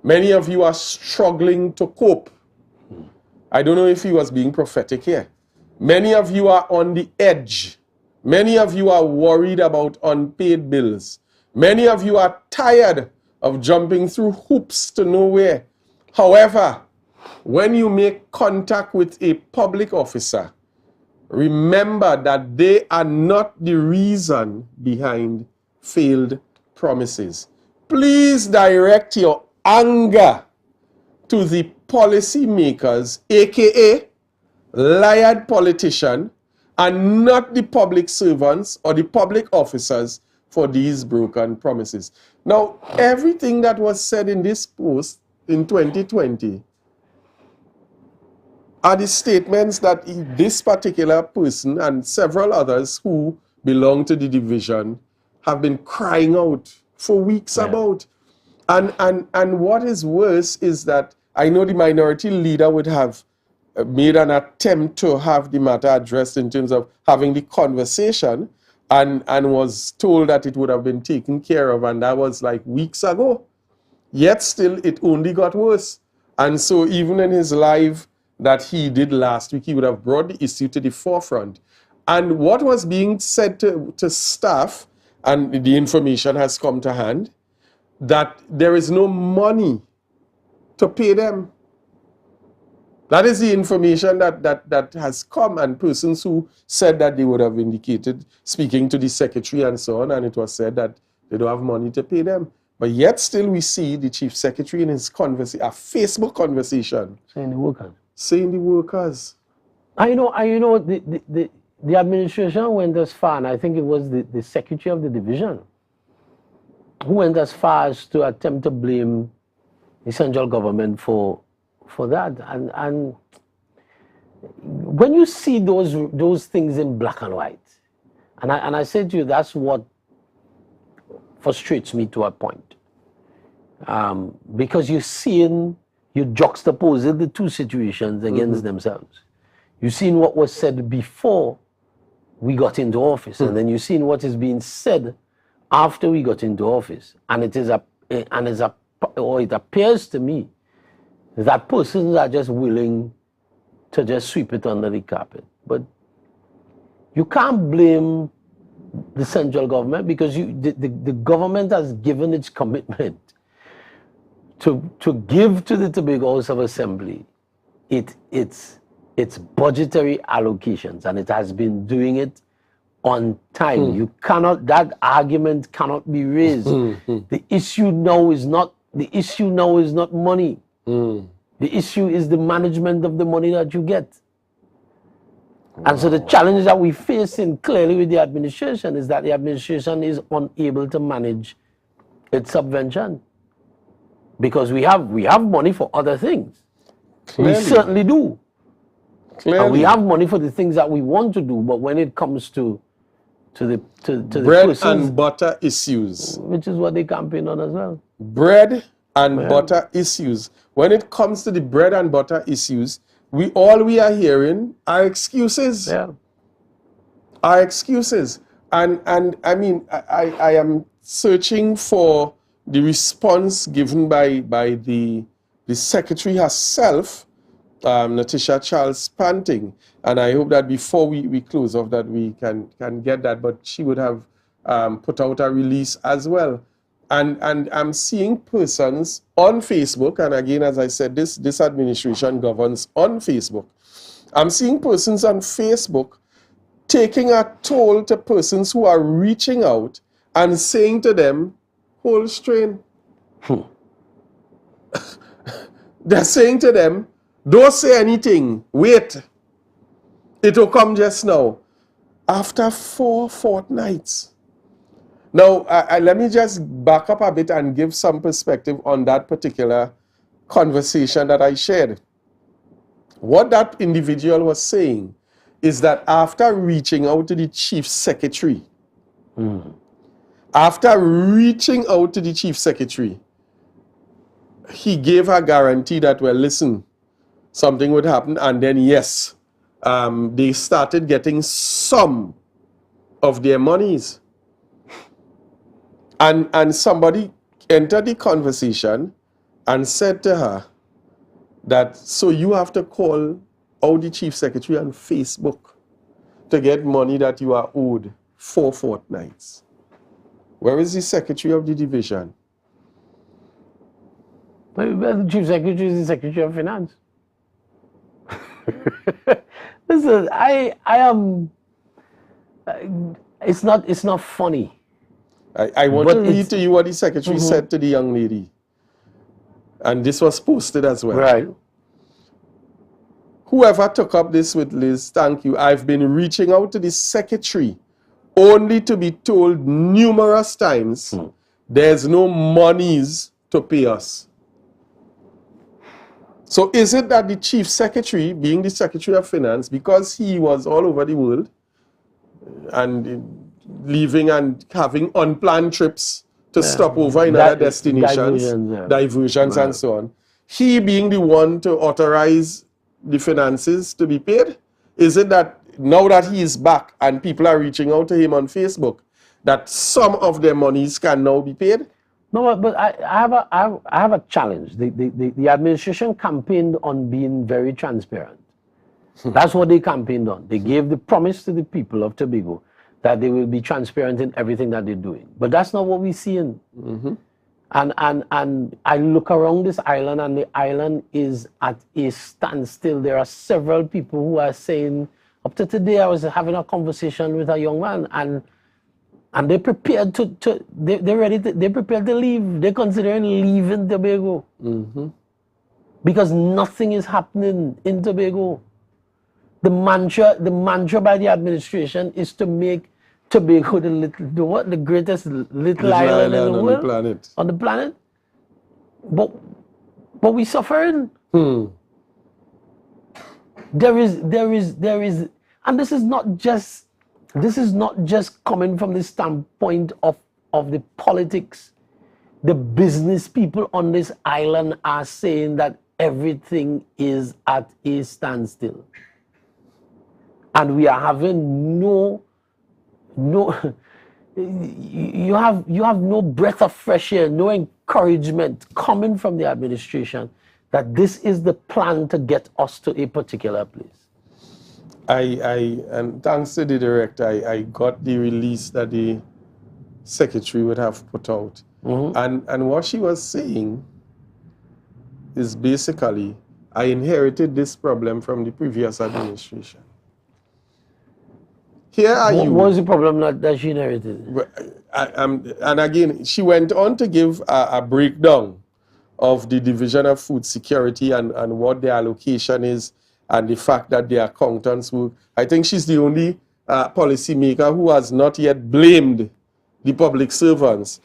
Many of you are struggling to cope. I don't know if he was being prophetic here. Many of you are on the edge. Many of you are worried about unpaid bills. Many of you are tired of jumping through hoops to nowhere. However, when you make contact with a public officer, remember that they are not the reason behind failed promises. Please direct your anger to the policymakers, aka liar politician, and not the public servants or the public officers for these broken promises. Now, everything that was said in this post in 2020 are the statements that this particular person and several others who belong to the division have been crying out for weeks about. And what is worse is that I know the minority leader would have made an attempt to have the matter addressed in terms of having the conversation and was told that it would have been taken care of, and that was like weeks ago. Yet still, it only got worse. And so even in his live that he did last week, he would have brought the issue to the forefront. And what was being said to staff, and the information has come to hand, that there is no money to pay them. That is the information that has come, and persons who said that they would have indicated, speaking to the secretary and so on, and it was said that they don't have money to pay them. But yet still we see the chief secretary in his conversation, a Facebook conversation. Saying the workers. Saying the workers. I know the administration went as far, and I think it was the secretary of the division who went as far as to attempt to blame the central government for that. And when you see those things in black and white, and I say to you, that's what frustrates me to a point. Because you juxtapose the two situations against themselves. You've seen what was said before we got into office, and then you've seen what is being said after we got into office. And it appears to me that persons are just willing to just sweep it under the carpet. But you can't blame the central government, because the government has given its commitment to give to the Tobago House of Assembly its budgetary allocations, and it has been doing it on time. You cannot, that argument cannot be raised. The issue now is not money. The issue is the management of the money that you get. And so the challenge that we face clearly with the administration is that the administration is unable to manage its subvention. Because we have money for other things. Clearly. We certainly do. Clearly. And we have money for the things that we want to do, but when it comes to the bread persons, and butter issues, which is what they campaign on as well. Bread and butter issues. When it comes to the bread and butter issues, we are hearing are excuses. Yeah. Are excuses. And I mean, I am searching for the response given by the secretary herself, Natisha Charles Panting, and I hope that before we close off that we can get that, but she would have put out a release as well. And I'm seeing persons on Facebook, and again, as I said, this administration governs on Facebook. I'm seeing persons on Facebook taking a toll to persons who are reaching out and saying to them, hold strain. They're saying to them, don't say anything, wait. It will come just now. After 4 fortnights. Now, let me just back up a bit and give some perspective on that particular conversation that I shared. What that individual was saying is that after reaching out to the chief secretary, he gave a guarantee that, well, listen, something would happen, and then yes, they started getting some of their monies. And somebody entered the conversation and said to her that, so you have to call out the chief secretary on Facebook to get money that you are owed 4 fortnights. Where is the secretary of the division? The chief secretary is the secretary of finance. Listen, I am. It's not funny. I want to read to you what the secretary said to the young lady. And this was posted as well. Right. Whoever took up this with Liz, thank you. I've been reaching out to the secretary only to be told numerous times there's no monies to pay us. So is it that the chief secretary, being the secretary of finance, because he was all over the world and leaving and having unplanned trips to stop over in other destinations, diversions and so on, he being the one to authorize the finances to be paid? Is it that now that he is back and people are reaching out to him on Facebook, that some of their monies can now be paid? No, but I have a challenge. The administration campaigned on being very transparent. That's what they campaigned on. They gave the promise to the people of Tobago that they will be transparent in everything that they're doing. But that's not what we're seeing. And I look around this island, and the island is at a standstill. There are several people who are saying, up to today, I was having a conversation with a young man, and they're prepared they're prepared to leave. They're considering leaving Tobago. Because nothing is happening in Tobago. The mantra by the administration is to make Tobago the greatest little island in the world, on the planet. But we're suffering. There is, and this is not just coming from the standpoint of the politics. The business people on this island are saying that everything is at a standstill. And we are having you have no breath of fresh air, no encouragement coming from the administration that this is the plan to get us to a particular place. And thanks to the director, I got the release that the secretary would have put out. And what she was saying is basically, I inherited this problem from the previous administration. Here are you. What was the problem that she inherited? And again, she went on to give a breakdown of the Division of Food Security and what their allocation is, and the fact that the accountants who, I think she's the only policy maker who has not yet blamed the public servants.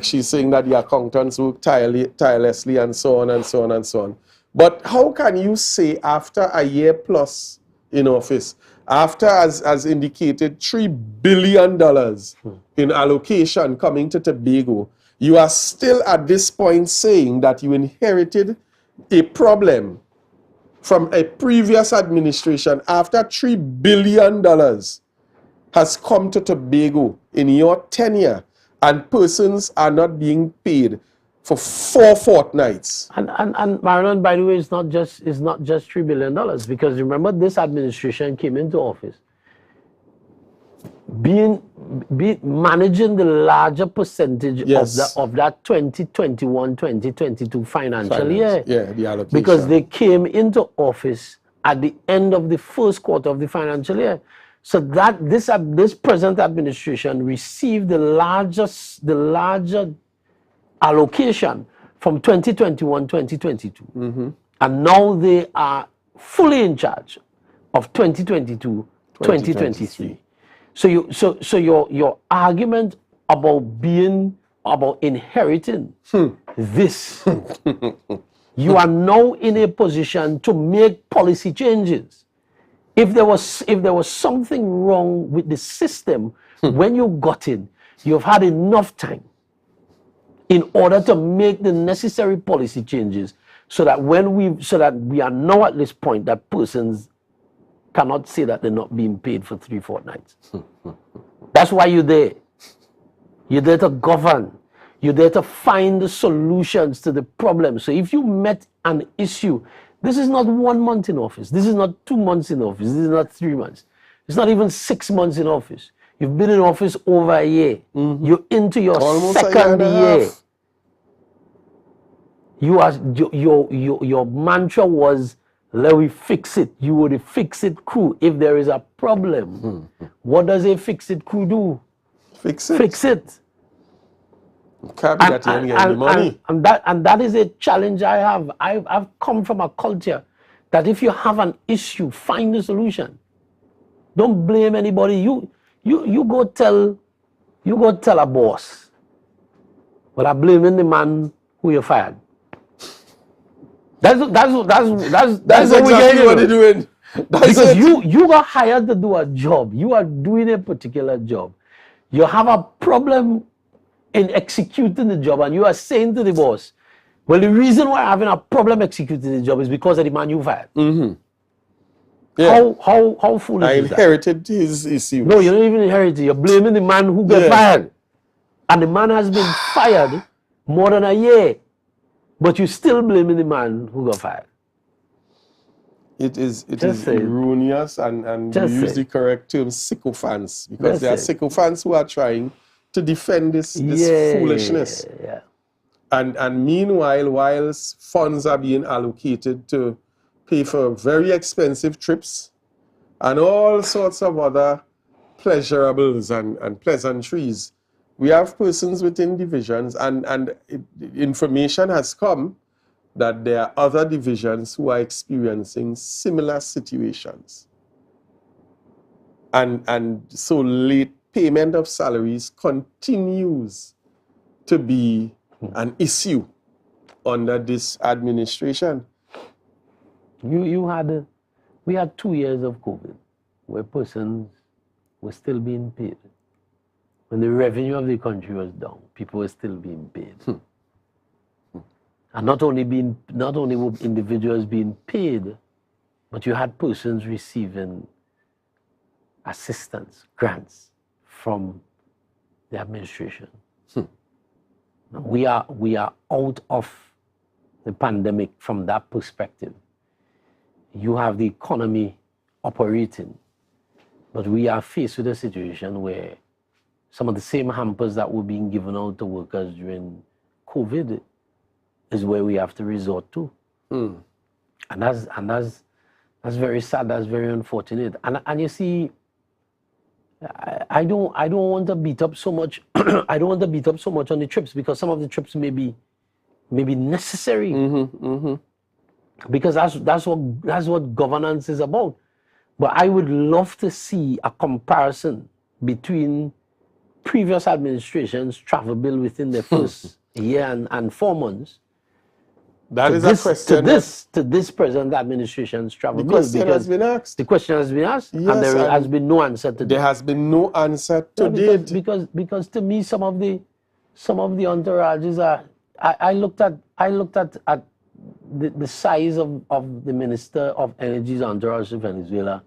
She's saying that the accountants work tirelessly and so on and so on and so on. But how can you say after a year plus in office, after, as indicated, $3 billion in allocation coming to Tobago, you are still at this point saying that you inherited a problem from a previous administration after $3 billion has come to Tobago in your tenure, and persons are not being paid for 4 fortnights. And Marlon, by the way, it's not just $3 billion, because remember, this administration came into office being managing the larger percentage Yes. of that 2021-2022 financial year. Yeah, the allocation. Because they came into office at the end of the first quarter of the financial year. So that this present administration received the larger allocation from 2021-2022. And now they are fully in charge of 2022-2023. So your argument about inheriting this, you are now in a position to make policy changes. If there was something wrong with the system when you got in, you've had enough time in order to make the necessary policy changes so that we are now at this point that persons cannot say that they're not being paid for 3 fortnights. That's why you're there. You're there to govern. You're there to find the solutions to the problem. So if you met an issue, this is not 1 month in office. This is not 2 months in office. This is not 3 months. It's not even 6 months in office. You've been in office over a year. You're into your Almost second a year. Your mantra was, let me fix it. You were the fix-it crew. If there is a problem, what does a fix-it crew do? Fix it. Fix it. Can't be that you ain't getting the money. And that is a challenge I have. I've come from a culture that if you have an issue, find a solution. Don't blame anybody. You go tell a boss, but I'm blaming the man who you fired. That's exactly what they're doing. Because you got hired to do a job. You are doing a particular job. You have a problem in executing the job, and you are saying to the boss, well, the reason why I'm having a problem executing the job is because of the man you fired. Yeah. How foolish I is that? inherited his issues. No, you don't even inherit it. You're blaming the man who got fired. And the man has been fired more than a year. But you're still blaming the man who got fired. It is erroneous, and you use the correct term, sycophants, because there are sycophants who are trying to defend this foolishness. Yeah. And meanwhile, whilst funds are being allocated to pay for very expensive trips and all sorts of other pleasurables and pleasantries, we have persons within divisions, and information has come that there are other divisions who are experiencing similar situations. And so late payment of salaries continues to be an issue under this administration. We had 2 years of COVID where persons were still being paid. When the revenue of the country was down, people were still being paid. And not only were individuals being paid, but you had persons receiving assistance, grants from the administration. We are out of the pandemic from that perspective. You have the economy operating, but we are faced with a situation where some of the same hampers that were being given out to workers during COVID is where we have to resort to. And that's very sad, that's very unfortunate. And you see, I don't want to beat up so much I don't want to beat up so much on the trips, because some of the trips may be necessary. Because that's what governance is about. But I would love to see a comparison between previous administrations' travel bill within the first year and 4 months. That is a question. To this present administration's travel bill. The question has been asked. The question has been asked, Yes, and there has been no answer to there has been no answer to date. Because to me, some of the entourages are. I looked at the size of the Minister of Energy's entourage in Venezuela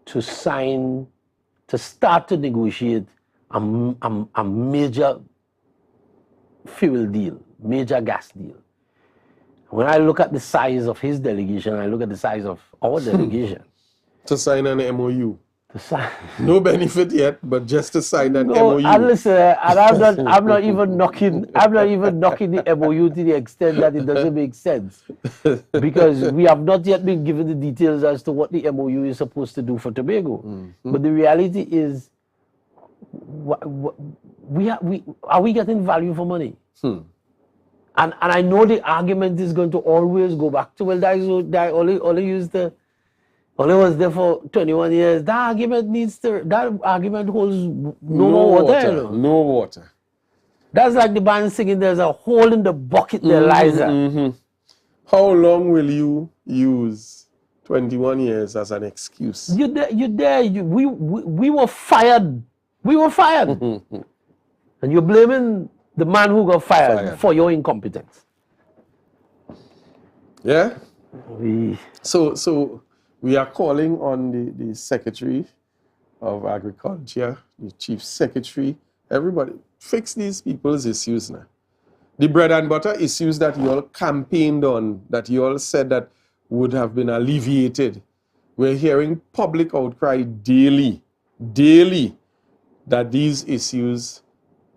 to start to negotiate a major fuel deal, major gas deal. When I look at the size of his delegation, I look at the size of our delegation. To sign an MOU. No benefit yet, but just to sign an No, MOU. and listen, and I'm not even knocking the MOU to the extent that it doesn't make sense, because we have not yet been given the details as to what the MOU is supposed to do for Tobago. But the reality is, are we getting value for money? And I know the argument is going to always go back to, well, that only was there for 21 years. That argument holds no more water. You know? No water. That's like the band singing, there's a hole in the bucket there, Liza. How long will you use 21 years as an excuse? We were fired. We were fired. And you're blaming the man who got fired for your incompetence. Yeah? So we are calling on the Secretary of Agriculture, the Chief Secretary, everybody, fix these people's issues now. The bread and butter issues that you all campaigned on, that you all said that would have been alleviated. We're hearing public outcry daily, that these issues,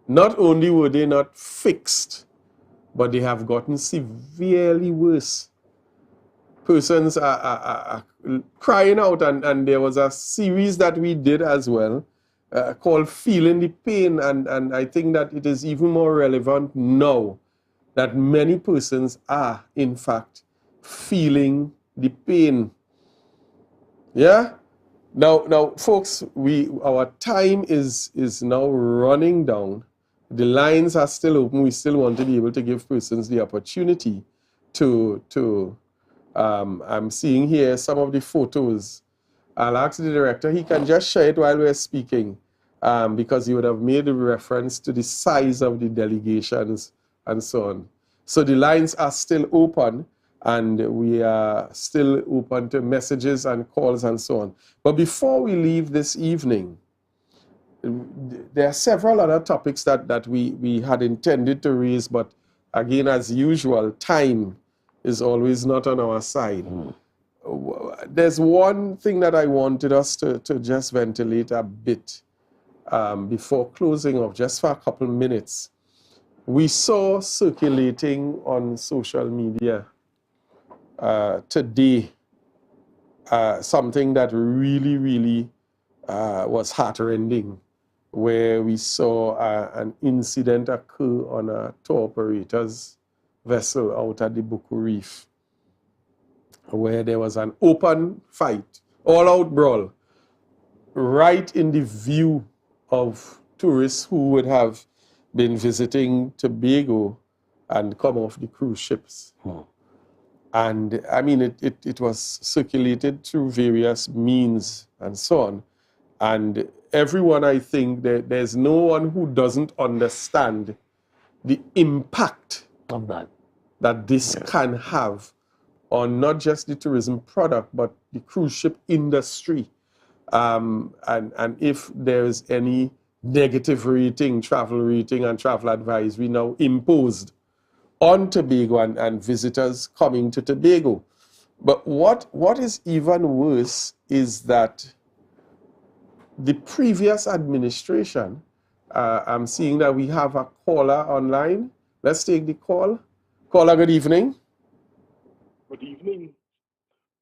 not only were they not fixed, but they have gotten severely worse. Persons are crying out, and there was a series that we did as well called Feeling the Pain, and I think that it is even more relevant now that many persons are, in fact, feeling the pain. Yeah? Now, folks, our time is now running down. The lines are still open. We still want to be able to give persons the opportunity to I'm seeing here some of the photos. I'll ask the director, he can just share it while we're speaking, because he would have made a reference to the size of the delegations and so on. So the lines are still open, and we are still open to messages and calls and so on. But before we leave this evening, there are several other topics that we had intended to raise, but again, as usual, time is always not on our side. There's one thing that I wanted us to just ventilate a bit before closing off, just for a couple minutes. We saw circulating on social media today something that really was heartrending, where we saw an incident occur on a tour operator's vessel out at the Buku Reef, where there was an open fight, all-out brawl, right in the view of tourists who would have been visiting Tobago and come off the cruise ships. And I mean, it was circulated through various means and so on. And everyone, I think, there's no one who doesn't understand the impact of that this can have on not just the tourism product, but the cruise ship industry. And if there's any negative rating, travel rating and travel advisory now imposed on Tobago and visitors coming to Tobago. But what is even worse is that the previous administration, I'm seeing that we have a caller online. Let's take the call. Caller, good evening. Good evening,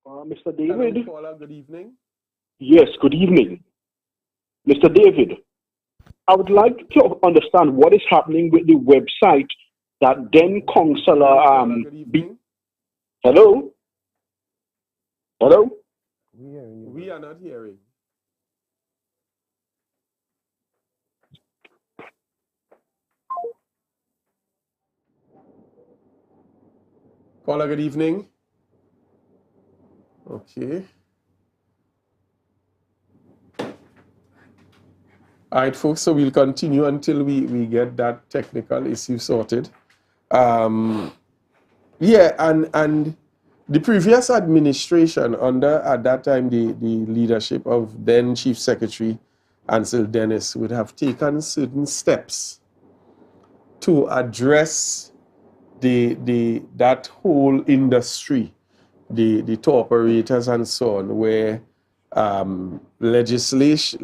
Mr. David. Hello, caller, good evening. Yes, good evening. Mr. David, I would like to understand what is happening with the website that then Councillor Hello? Hello? We are not hearing. Caller, good evening. Okay. All right, folks, so we'll continue until we get that technical issue sorted. Yeah, and the previous administration under, at that time, the leadership of then Chief Secretary Ansel Dennis would have taken certain steps to address that whole industry, the tour operators and so on, where legislation,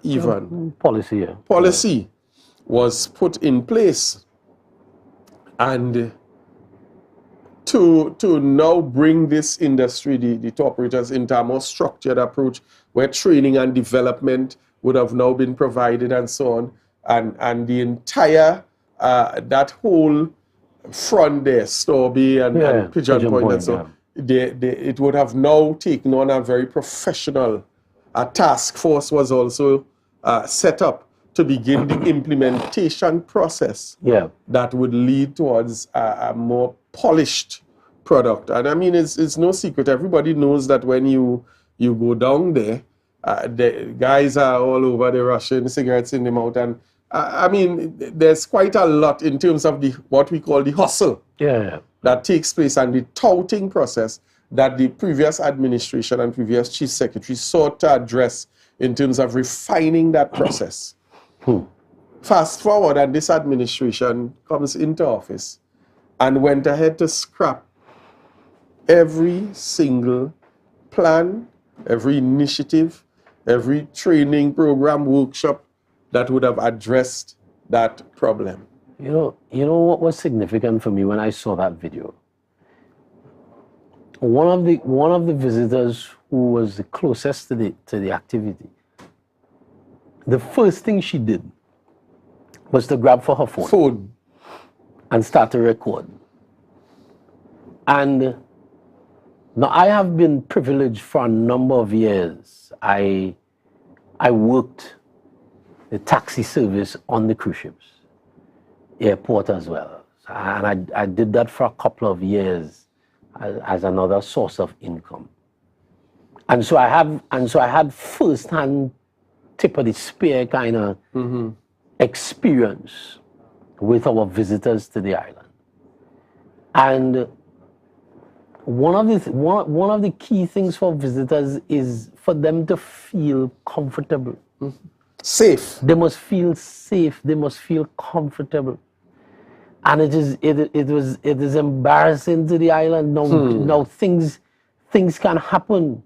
even policy, yeah. policy was put in place, and to now bring this industry, the tour operators, into a more structured approach where training and development would have now been provided and so on, and the entire that whole front there, Storby and Pigeon Point and so on, it would have now taken on a very professional. A task force was also set up to begin the implementation process that would lead towards a more polished product. And I mean, it's no secret. Everybody knows that when you go down there, the guys are all over the rushing cigarettes in the mouth. And I mean, there's quite a lot in terms of what we call the hustle that takes place, and the touting process that the previous administration and previous chief secretary sought to address in terms of refining that process. Fast forward, and this administration comes into office and went ahead to scrap every single plan, every initiative, every training program, workshop that would have addressed that problem. You know what was significant for me when I saw that video? One of the visitors who was the closest to the activity, the first thing she did was to grab for her phone and start to record. And now I have been privileged for a number of years. I worked the taxi service on the cruise ships, airport as well. And I did that for a couple of years as another source of income. And so I had first-hand tip of the spear kind of experience with our visitors to the island. And one of the key things for visitors is for them to feel comfortable. Safe. They must feel safe. They must feel comfortable. And it is embarrassing to the island now. Now things can happen,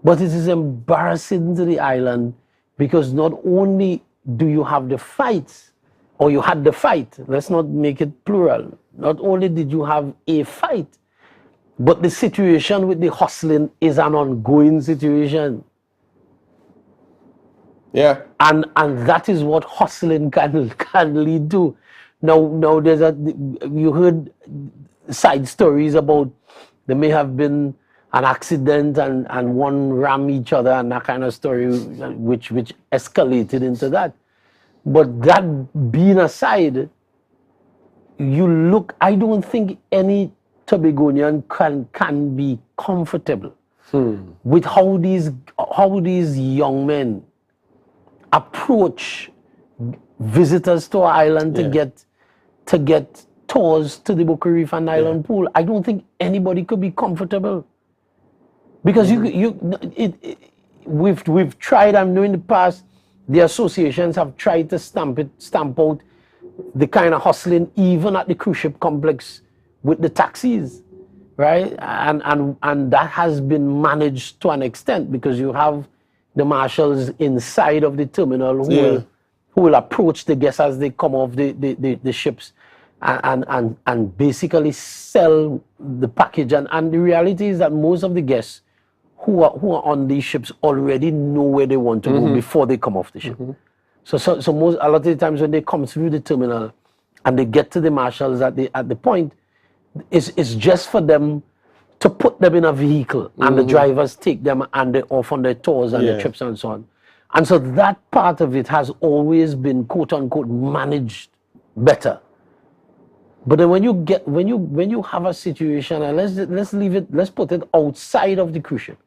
but it is embarrassing to the island because not only do you have the fights, or you had the fight. Let's not make it plural. Not only did you have a fight, but the situation with the hustling is an ongoing situation. Yeah. And that is what hustling can lead to. Now there's you heard side stories about there may have been an accident and one ram each other and that kind of story which escalated into that. But that being aside, I don't think any Tobagonian can be comfortable with how these young men approach visitors to our island to get tours to the Boca Reef and Island Pool. I don't think anybody could be comfortable because we've tried. I know in the past the associations have tried to stamp out the kind of hustling even at the cruise ship complex with the taxis, right? And that has been managed to an extent because you have the marshals inside of the terminal who will approach the guests as they come off the ships and basically sell the package. And the reality is that most of the guests who are on these ships already know where they want to go before they come off the ship. So a lot of the times when they come through the terminal and they get to the marshals at the point, it's just for them to put them in a vehicle and the drivers take them and they're off on their tours and their trips and so on. And so that part of it has always been quote unquote managed better. But then when you have a situation, and let's put it outside of the cruise ship.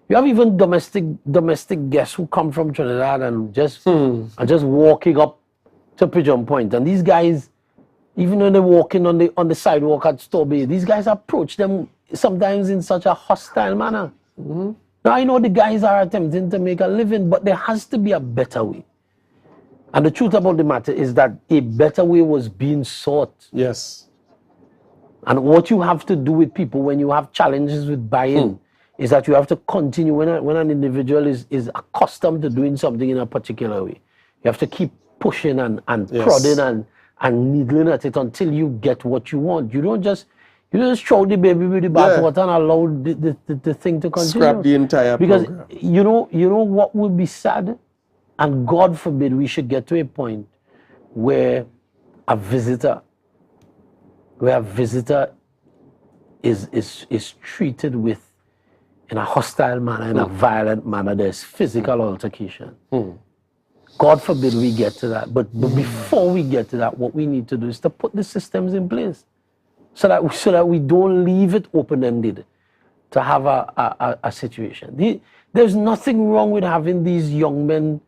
You have even domestic guests who come from Trinidad and just walking up to Pigeon Point. And these guys, even when they're walking on the sidewalk at Storby, these guys approach them sometimes in such a hostile manner. Now I know the guys are attempting to make a living, but there has to be a better way. And the truth about the matter is that a better way was being sought. Yes. And what you have to do with people when you have challenges with buy-in is that you have to continue when an individual is accustomed to doing something in a particular way. You have to keep pushing and Yes. prodding and needling at it until you get what you want. You don't just throw the baby with the bathwater and allow the thing to continue. Scrap the entire because program. you know what would be sad, and God forbid we should get to a point where a visitor is treated with in a hostile manner, in a violent manner. There's physical altercation. God forbid we get to that. But before we get to that, what we need to do is to put the systems in place so that we don't leave it open-ended to have a situation. There's nothing wrong with having these young men,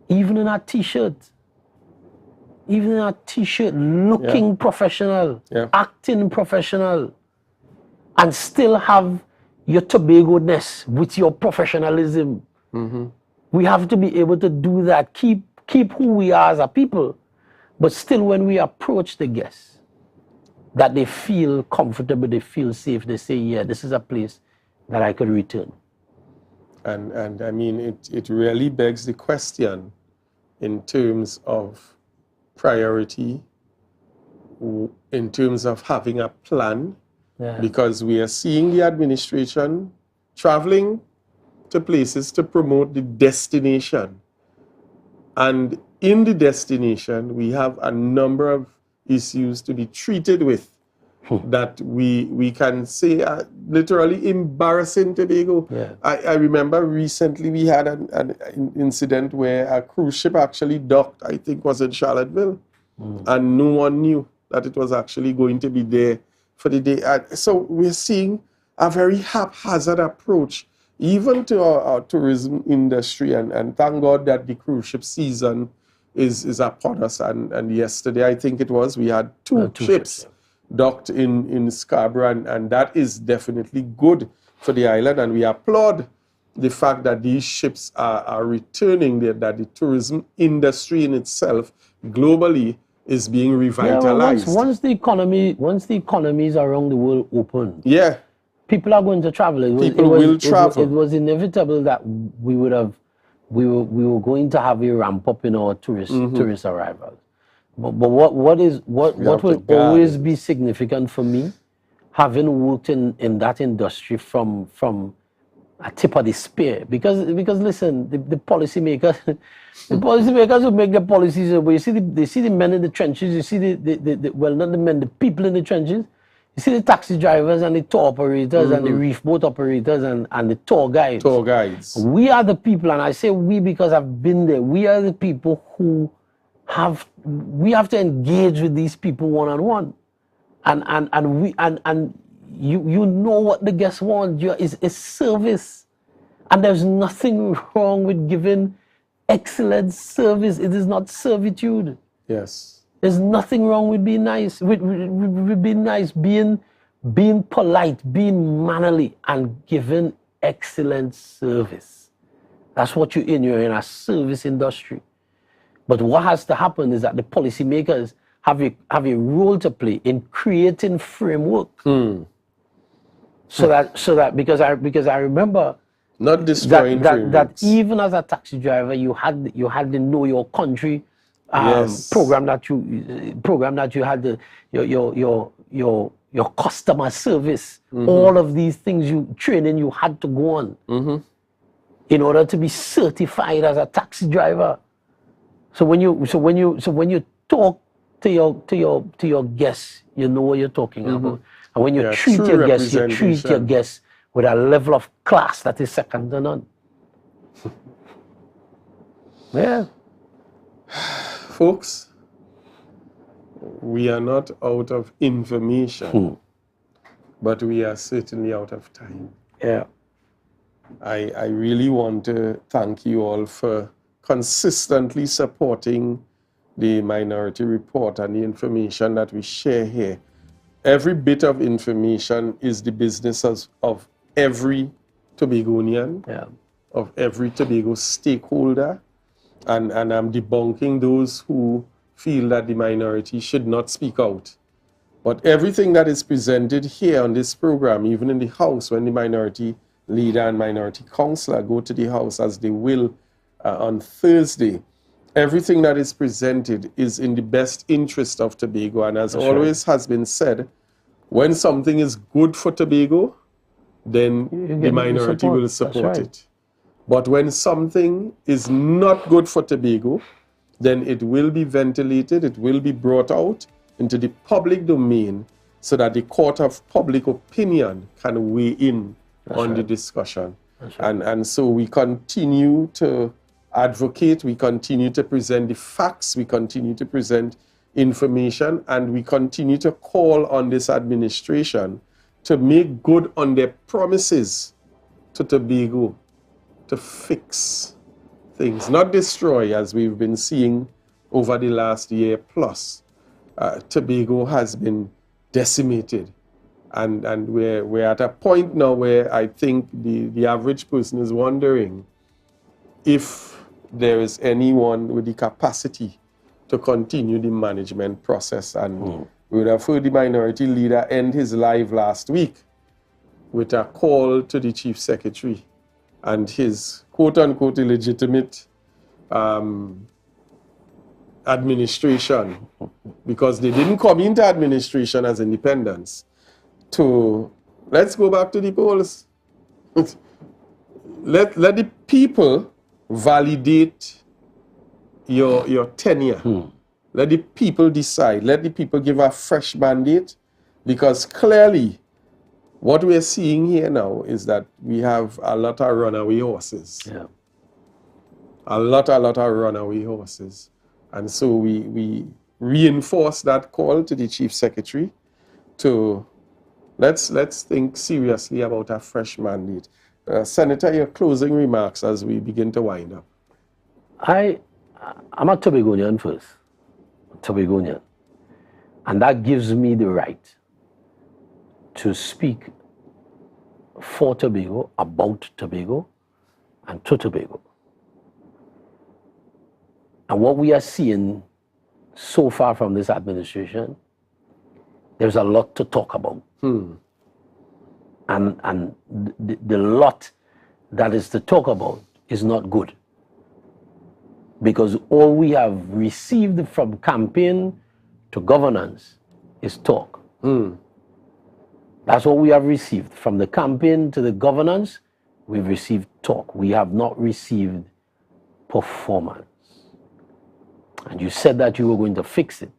even in a t-shirt, looking professional, acting professional, and still have your Tobago-ness with your professionalism. We have to be able to do that, keep who we are as a people, but still when we approach the guests, that they feel comfortable, they feel safe, they say, yeah, this is a place that I could return. And I mean, it really begs the question in terms of priority, in terms of having a plan, because we are seeing the administration traveling to places to promote the destination. And in the destination, we have a number of issues to be treated with that we can say are literally embarrassing Tobago. I remember recently we had an incident where a cruise ship actually docked, I think was in Charlottesville, and no one knew that it was actually going to be there for the day. So we're seeing a very haphazard approach even to our tourism industry, and thank God that the cruise ship season is upon us. And yesterday, I think it was, we had two ships docked in Scarborough, and that is definitely good for the island. And we applaud the fact that these ships are returning, that the tourism industry in itself globally is being revitalized. Once the economies around the world open, people are going to travel. People will travel. It was inevitable that we were going to have a ramp up in our tourist arrivals. But what will always be significant for me, having worked in that industry from a tip of the spear, because listen, the policymakers who make the policies, you see the men in the trenches, you see not the men, the people in the trenches. You see the taxi drivers and the tour operators and the reef boat operators and the tour guides. We are the people, and I say we because I've been there. We are the people who we have to engage with these people one-on-one. And you know what the guests want. It's service. And there's nothing wrong with giving excellent service. It is not servitude. Yes. There's nothing wrong with being nice, with being nice, being polite, being mannerly, and giving excellent service. That's what you're in. You're in a service industry. But what has to happen is that the policymakers have a role to play in creating framework. So that because I remember not destroying that even as a taxi driver, you had the Know Your Country program that you had, your customer service, all of these things training you had to go on in order to be certified as a taxi driver. So when you talk to your guests, you know what you're talking about. And when you treat your guests, you treat your guests with a level of class that is second to none. Folks, we are not out of information, but we are certainly out of time. I really want to thank you all for consistently supporting the Minority Report and the information that we share here. Every bit of information is the business of every Tobagonian, of every Tobago stakeholder. And I'm debunking those who feel that the minority should not speak out. But everything that is presented here on this program, even in the House, when the minority leader and minority councillor go to the House as they will on Thursday, everything that is presented is in the best interest of Tobago. And as always has been said, when something is good for Tobago, then the minority will support it. But when something is not good for Tobago, then it will be ventilated, it will be brought out into the public domain so that the court of public opinion can weigh in on the discussion. And so we continue to advocate, we continue to present the facts, we continue to present information, and we continue to call on this administration to make good on their promises to Tobago to fix things, not destroy, as we've been seeing over the last year plus. Tobago has been decimated, and we're at a point now where I think the average person is wondering if there is anyone with the capacity to continue the management process. And we would have heard the minority leader end his live last week with a call to the chief secretary and his quote-unquote illegitimate administration, because they didn't come into administration as independents, to let's go back to the polls. let the people validate your tenure. Let the people decide. Let the people give a fresh mandate, because clearly what we're seeing here now is that we have a lot of runaway horses. Yeah. A lot of runaway horses. And so we reinforce that call to the chief secretary to let's think seriously about a fresh mandate. Senator, your closing remarks as we begin to wind up. I'm a Tobagonian first, Tobagonian. And that gives me the right to speak for Tobago, about Tobago, and to Tobago. And what we are seeing so far from this administration, there's a lot to talk about. And the lot that is to talk about is not good. Because all we have received from campaign to governance is talk. That's what we have received. From the campaign to the governance, we've received talk. We have not received performance. And you said that you were going to fix it.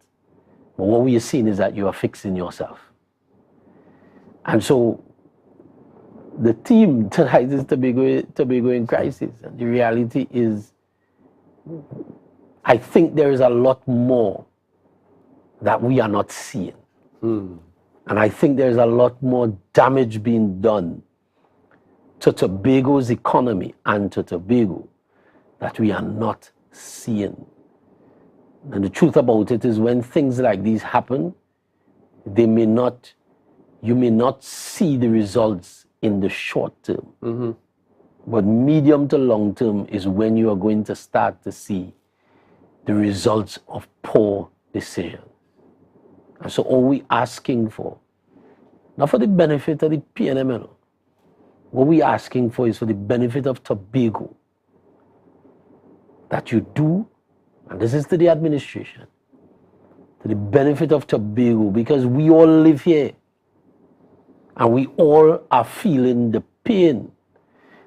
But what we are seeing is that you are fixing yourself. And so the team tonight is Tobago in crisis. And the reality is, I think there is a lot more that we are not seeing. And I think there's a lot more damage being done to Tobago's economy and to Tobago that we are not seeing. And the truth about it is, when things like these happen, you may not see the results in the short term. But medium to long term is when you are going to start to see the results of poor decisions. And so all we asking for, not for the benefit of the PNML, what we asking for is for the benefit of Tobago, that you do, and this is to the administration, to the benefit of Tobago, because we all live here and we all are feeling the pain,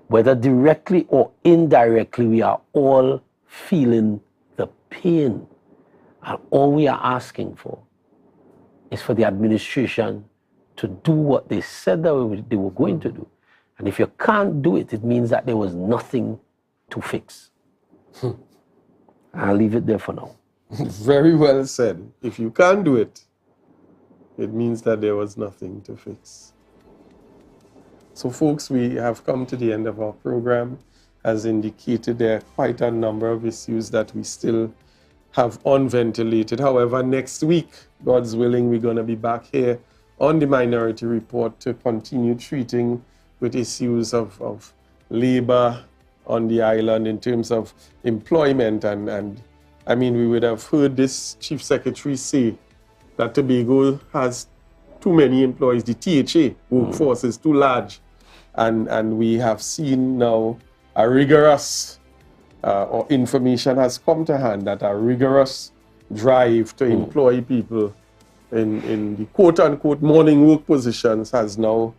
whether directly or indirectly. We are all feeling the pain, and all we are asking for is for the administration to do what they said that they were going to do. And if you can't do it, it means that there was nothing to fix. I'll leave it there for now. Very well said. If you can't do it, it means that there was nothing to fix. So folks, we have come to the end of our program. As indicated, there are quite a number of issues that we still have unventilated. However, next week, God's willing, we're going to be back here on the Minority Report to continue treating with issues of labor on the island in terms of employment. And I mean, we would have heard this Chief Secretary say that Tobago has too many employees. The THA workforce is too large. and we have seen now a rigorous, or information has come to hand that a rigorous drive to employ people in the quote-unquote morning work positions has now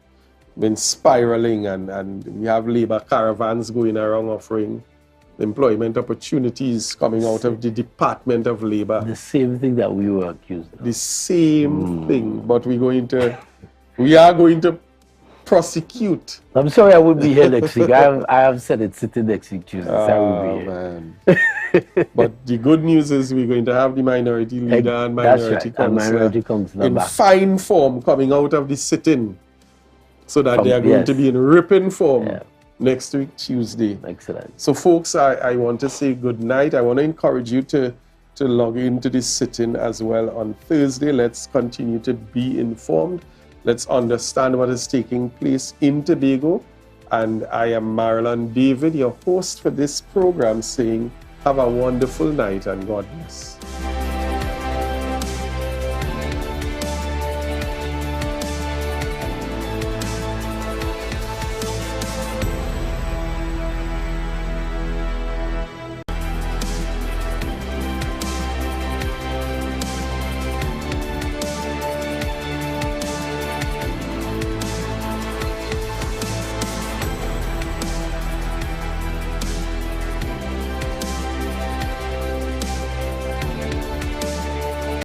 been spiraling, and we have labor caravans going around offering employment opportunities coming out of the Department of Labor. The same thing that we were accused of. The same thing, but we are going to prosecute. I'm sorry I won't be here next week. I have said it's sitting next week Tuesday. So I won't be here. Man. But the good news is we're going to have the minority leader and minority councillor in fine form coming out of the sit-in, so that they are going to be in ripping form next week, Tuesday. Excellent. So folks, I want to say good night. I want to encourage you to log into this sit-in as well on Thursday. Let's continue to be informed. Let's understand what is taking place in Tobago. And I am Marlon David, your host for this program, saying have a wonderful night and God bless.